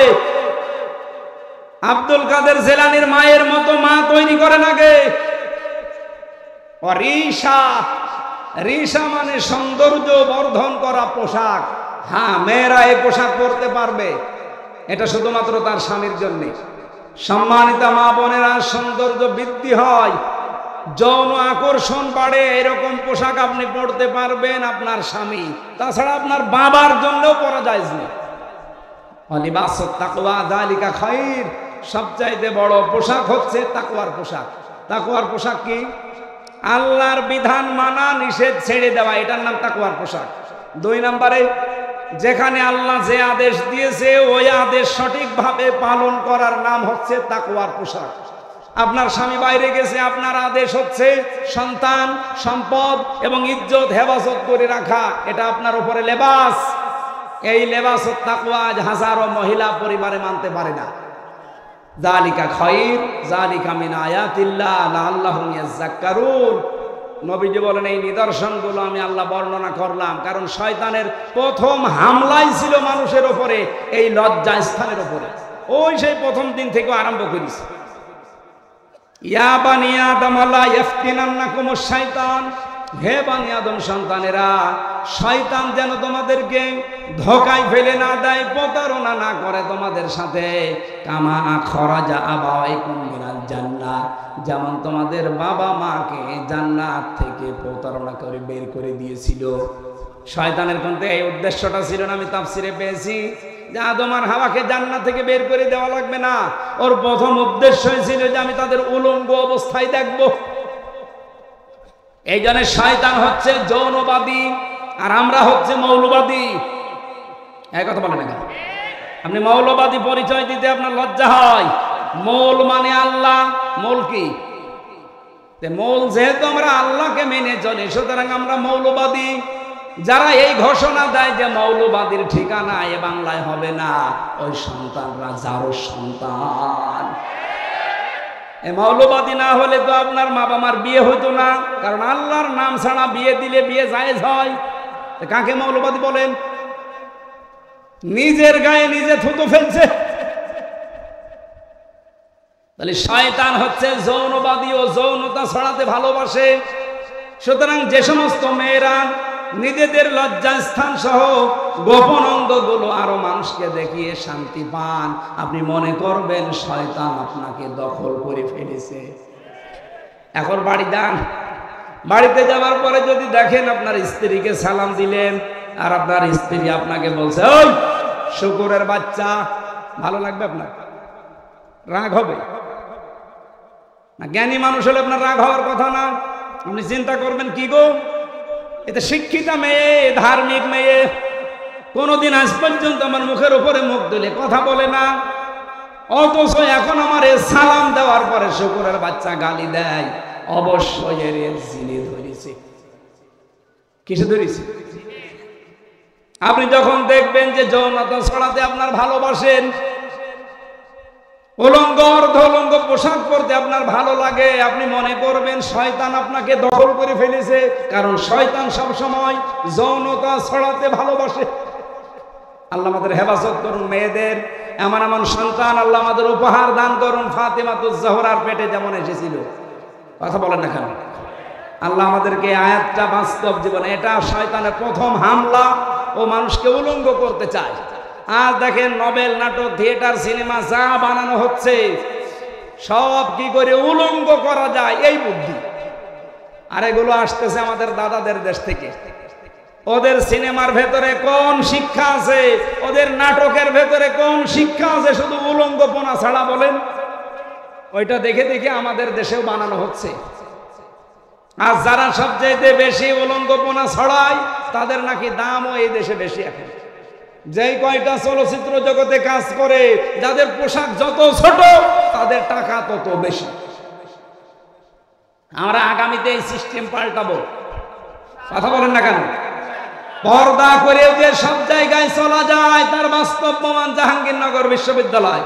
আব্দুল কাদের জেলানির মায়ের মতো মা তৈরি করেন আগে। রিসা, রিসা মানে সৌন্দর্য বর্ধন করা পোশাক। হ্যাঁ, মেয়েরা এই পোশাক পরতে পারবে, এটা শুধুমাত্র তার স্বামীর জন্য। সম্মানিতা মা বোনেরা, সৌন্দর্য বৃদ্ধি হয়, যৌন আকর্ষণ বাড়ে, এরকম পোশাক আপনি পরতে পারবেন আপনার স্বামী, তাছাড়া আপনার বাবার জন্যও পরা জায়েজ নেই। লিবাসুত তাকওয়া যালিকা খায়র, সবচাইতে বড় পোশাক হচ্ছে তাকওয়ার পোশাক। তাকওয়ার পোশাক কি? আল্লাহর বিধান মানা, নিষেধ ছেড়ে দেওয়া, এটার নাম তাকওয়ার পোশাক। 2 নম্বরে, যেখানে আল্লাহ যে আদেশ দিয়েছে ওই আদেশ সঠিকভাবে পালন করার নাম হচ্ছে তাকওয়ার পোশাক। আপনার স্বামী বাইরে গেছে, আপনার আদেশ হচ্ছে সন্তান, সম্পদ এবং ইজ্জত হেফাজত করে রাখা, এটা আপনার উপরে লেবাস। এই লেবাসুত তাকওয়া আজ হাজারো মহিলা পরিবারে মানতে পারে না। যালিকা খায়র, যালিকা মিন আয়াতিল্লাহ লাআল্লাহুম ইয়াযাক্কারুন। নবীজি বলেন, এই নিদর্শনগুলো আমি আল্লাহ বর্ণনা করলাম কারণ শয়তানের প্রথম হামলাই ছিল মানুষের উপরে, এই লজ্জা স্থানের উপরে। ওই সেই প্রথম দিন থেকে আরম্ভ করেছে। ইয়া বানি আদম লা ইয়াফতিনান্নাকুমুশ শাইতান, হে বানি আদম সন্তানেরা, শয়তান যেন তোমাদেরকে ধোঁকায় ফেলে না দেয়, প্রতারণা না করে তোমাদের সাথে। কামা খরাজা আবাওয়াইকুম মিনাল জান্নাহ, যেমন তোমাদের বাবা মাকে জান্নাত থেকে প্রতারণা করে বের করে দিয়েছিল। শয়তানের কোন থেকে এই উদ্দেশ্যটা ছিল না, আমি তাফসিরে পেয়েছি যে আদম আর হাওয়াকে জান্নাত থেকে বের করে দেওয়া লাগবে না। ওর প্রথম উদ্দেশ্য ছিল যে আমি তাদের উলঙ্গ অবস্থায় দেখব। এই জন্য শয়তান হচ্ছে যৌনবাদী আর আমরা হচ্ছে মৌলবাদী। এই কথা বলেন না, আপনি মৌলবাদী পরিচয় দিতে আপনার লজ্জা হয়। মৌল মানে আল্লাহ, মৌল কি? মৌল যেহেতু আমরা আল্লাহকে মেনে চলি, সুতরাং আমরা মৌলবাদী। যারা এই ঘোষণা দেয় যে মৌলবাদীর ঠিকানা এ বাংলায় হবে না, ওই সন্তানরা যারও সন্তান। এই মৌলবাদী না হলে তো আপনার মা বাবার বিয়ে হতো না, কারণ আল্লাহর নাম ছাড়া বিয়ে দিলে বিয়ে জায়েজ হয়। কাকে মৌলবাদী বলেন? নিজের গায়ে নিজে থুতু ফেলছে। তাহলে শয়তান হচ্ছে যৌনবাদী ও যৌনতা ছড়াতে ভালোবাসে। সুতরাং যে সমস্ত মেয়েরা নিজেদের লজ্জাস্থান সহ গোপন অঙ্গগুলো আরো মানুষকে দেখিয়ে শান্তি পান, আপনি মনে করবেন শয়তান আপনাকে দখল করে ফেলেছে। এখন বাড়ি যান, বাড়িতে যাওয়ার পরে যদি দেখেন আপনার স্ত্রীকে সালাম দিলেন আর আপনার স্ত্রী আপনাকে বলছে ওই শুকুরের বাচ্চা, ভালো লাগবে? আপনার রাগ হবে না? জ্ঞানী মানুষ হলে আপনার রাগ হওয়ার কথা না। আপনি চিন্তা করবেন কি গো, এটা শিক্ষিতা মেয়ে, ধার্মিক মেয়ে, কোনদিন আজ পর্যন্ত আমার মুখের উপরে মুখ দিলে কথা বলে না, অথচ এখন আমার সালাম দেওয়ার পরে শুকুরের বাচ্চা গালি দেয়। অবশ্যই এর জিনে ধরেছে। কিসে ধরেছে? আপনি যখন দেখবেন যে যৌনতা ছড়াতে আপনার ভালোবাসেন, উলঙ্গ অর্ধ উলঙ্গ পোশাক পরতে আপনার ভালো লাগে, আপনি মনে করবেন শয়তান আপনাকে দখল করে ফেলেছে, কারণ শয়তান সব সময় যৌনতা ছড়াতে ভালোবাসে। আল্লাহ আমাদের হেফাজত করুন, মেয়েদের এমন এমন সন্তান আল্লাহ আমাদের উপহার দান করুন। ফাতেমাতুজ জোহরার পেটে যেমন এসেছিল, কথা বলেন না কেন? আল্লাহ আমাদেরকে আয়াতটা বাস্তব জীবনে, এটা শয়তানের প্রথম হামলা, ও মানুষকে উলঙ্গ করতে চায়। আজ দেখেন নভেল, নাটক, থিয়েটার, সিনেমা যা বানানো হচ্ছে সব কি করে উলঙ্গ করা যায় এই বুদ্ধি। আর এগুলো আসতেছে আমাদের দাদাদের দেশ থেকে। ওদের সিনেমার ভেতরে কোন শিক্ষা আছে, ওদের নাটকের ভেতরে কোন শিক্ষা আছে? শুধু উলঙ্গপনা ছাড়া বলেন। ওইটা দেখে দেখে আমাদের দেশেও বানানো হচ্ছে। আর যারা সবচেয়ে বেশি উলঙ্গপনা ছড়ায় তাদের নাকি দামও এই দেশে বেশি। এখন যেই কয়টা চলচ্চিত্র জগতে কাজ করে, যাদের পোশাক যত ছোট তাদের টাকা তত বেশি। আমরা আগামীতে এই সিস্টেম পাল্টাবো, কথা বলেন না কেন? পর্দা করে যে সব জায়গায় চলা যায় তার বাস্তব প্রমাণ জাহাঙ্গীরনগর বিশ্ববিদ্যালয়।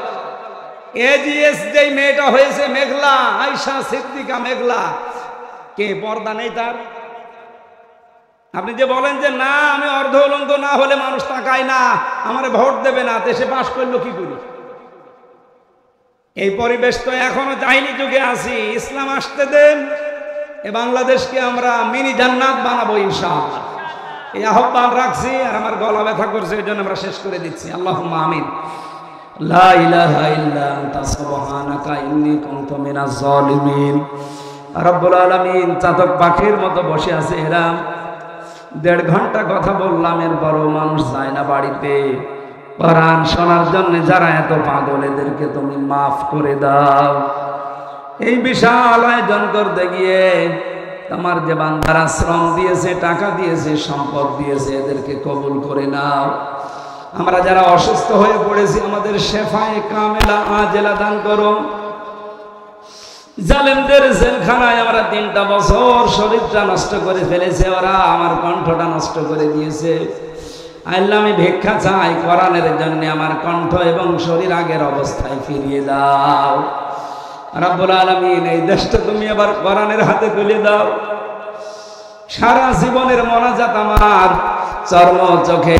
এজিএস যেই মেয়েটা হয়েছে মেঘলা, আয়শা সিদ্দিকা মেঘলা, কে পর্দা নেই তার? আপনি যে বলেন যে না আমি অর্ধ উলঙ্গ না হলে মানুষ তাকায় না, আমারে ভোট দেবে না, দেশে পাশ করলো কি করি? এই পরিবেশ তো এখনো জাহিলি যুগে আছি। ইসলাম আসতে দেন, এ বাংলাদেশকে আমরা মিনি জান্নাত বানাবো ইনশাআল্লাহ। এই আহ্বান রাখছি। আর আমার গলা ব্যথা করছে, এই জন্য আমরা শেষ করে দিচ্ছি। আল্লাহুম্মা আমিন। লা ইলাহা ইল্লা আনতা সুবহানাকা ইন্নী কুনতু মিনাজ জালিমিন। রব্বুল আলামিন চাতক পাখির মতো বসে আছে এরা। 1.5 ঘন্টা কথা বললাম, এরপরও মানুষ যায় না বাড়িতে কোরআন শোনার জন্য। যারা এত পাগল এদেরকে তুমি মাফ করে দাও। এই বিশাল আয়োজন করতে গিয়ে তোমার যে বান্দারা শ্রম দিয়েছে, টাকা দিয়েছে, সম্পদ দিয়েছে, এদেরকে কবুল করে নাও। আমরা যারা অসুস্থ হয়ে পড়েছি আমাদের শেফায়ে কামেলা আজেলা দান করো। জালেমদের জেলখানায় আমরা 3টা বছর শরীরটা নষ্ট করে ফেলেছে, ওরা আমার কণ্ঠটা নষ্ট করে দিয়েছে। আল্লাহ আমি ভিক্ষা চাই কোরআনের জন্য, আমার কণ্ঠ এবং শরীর আগের অবস্থায় ফিরিয়ে দাও। রব্বুল আলামিন এই দেশটা তুমি আবার কোরআনের হাতে তুলে দাও। সারা জীবনের মোনাজাত আমার চর্ম চোখে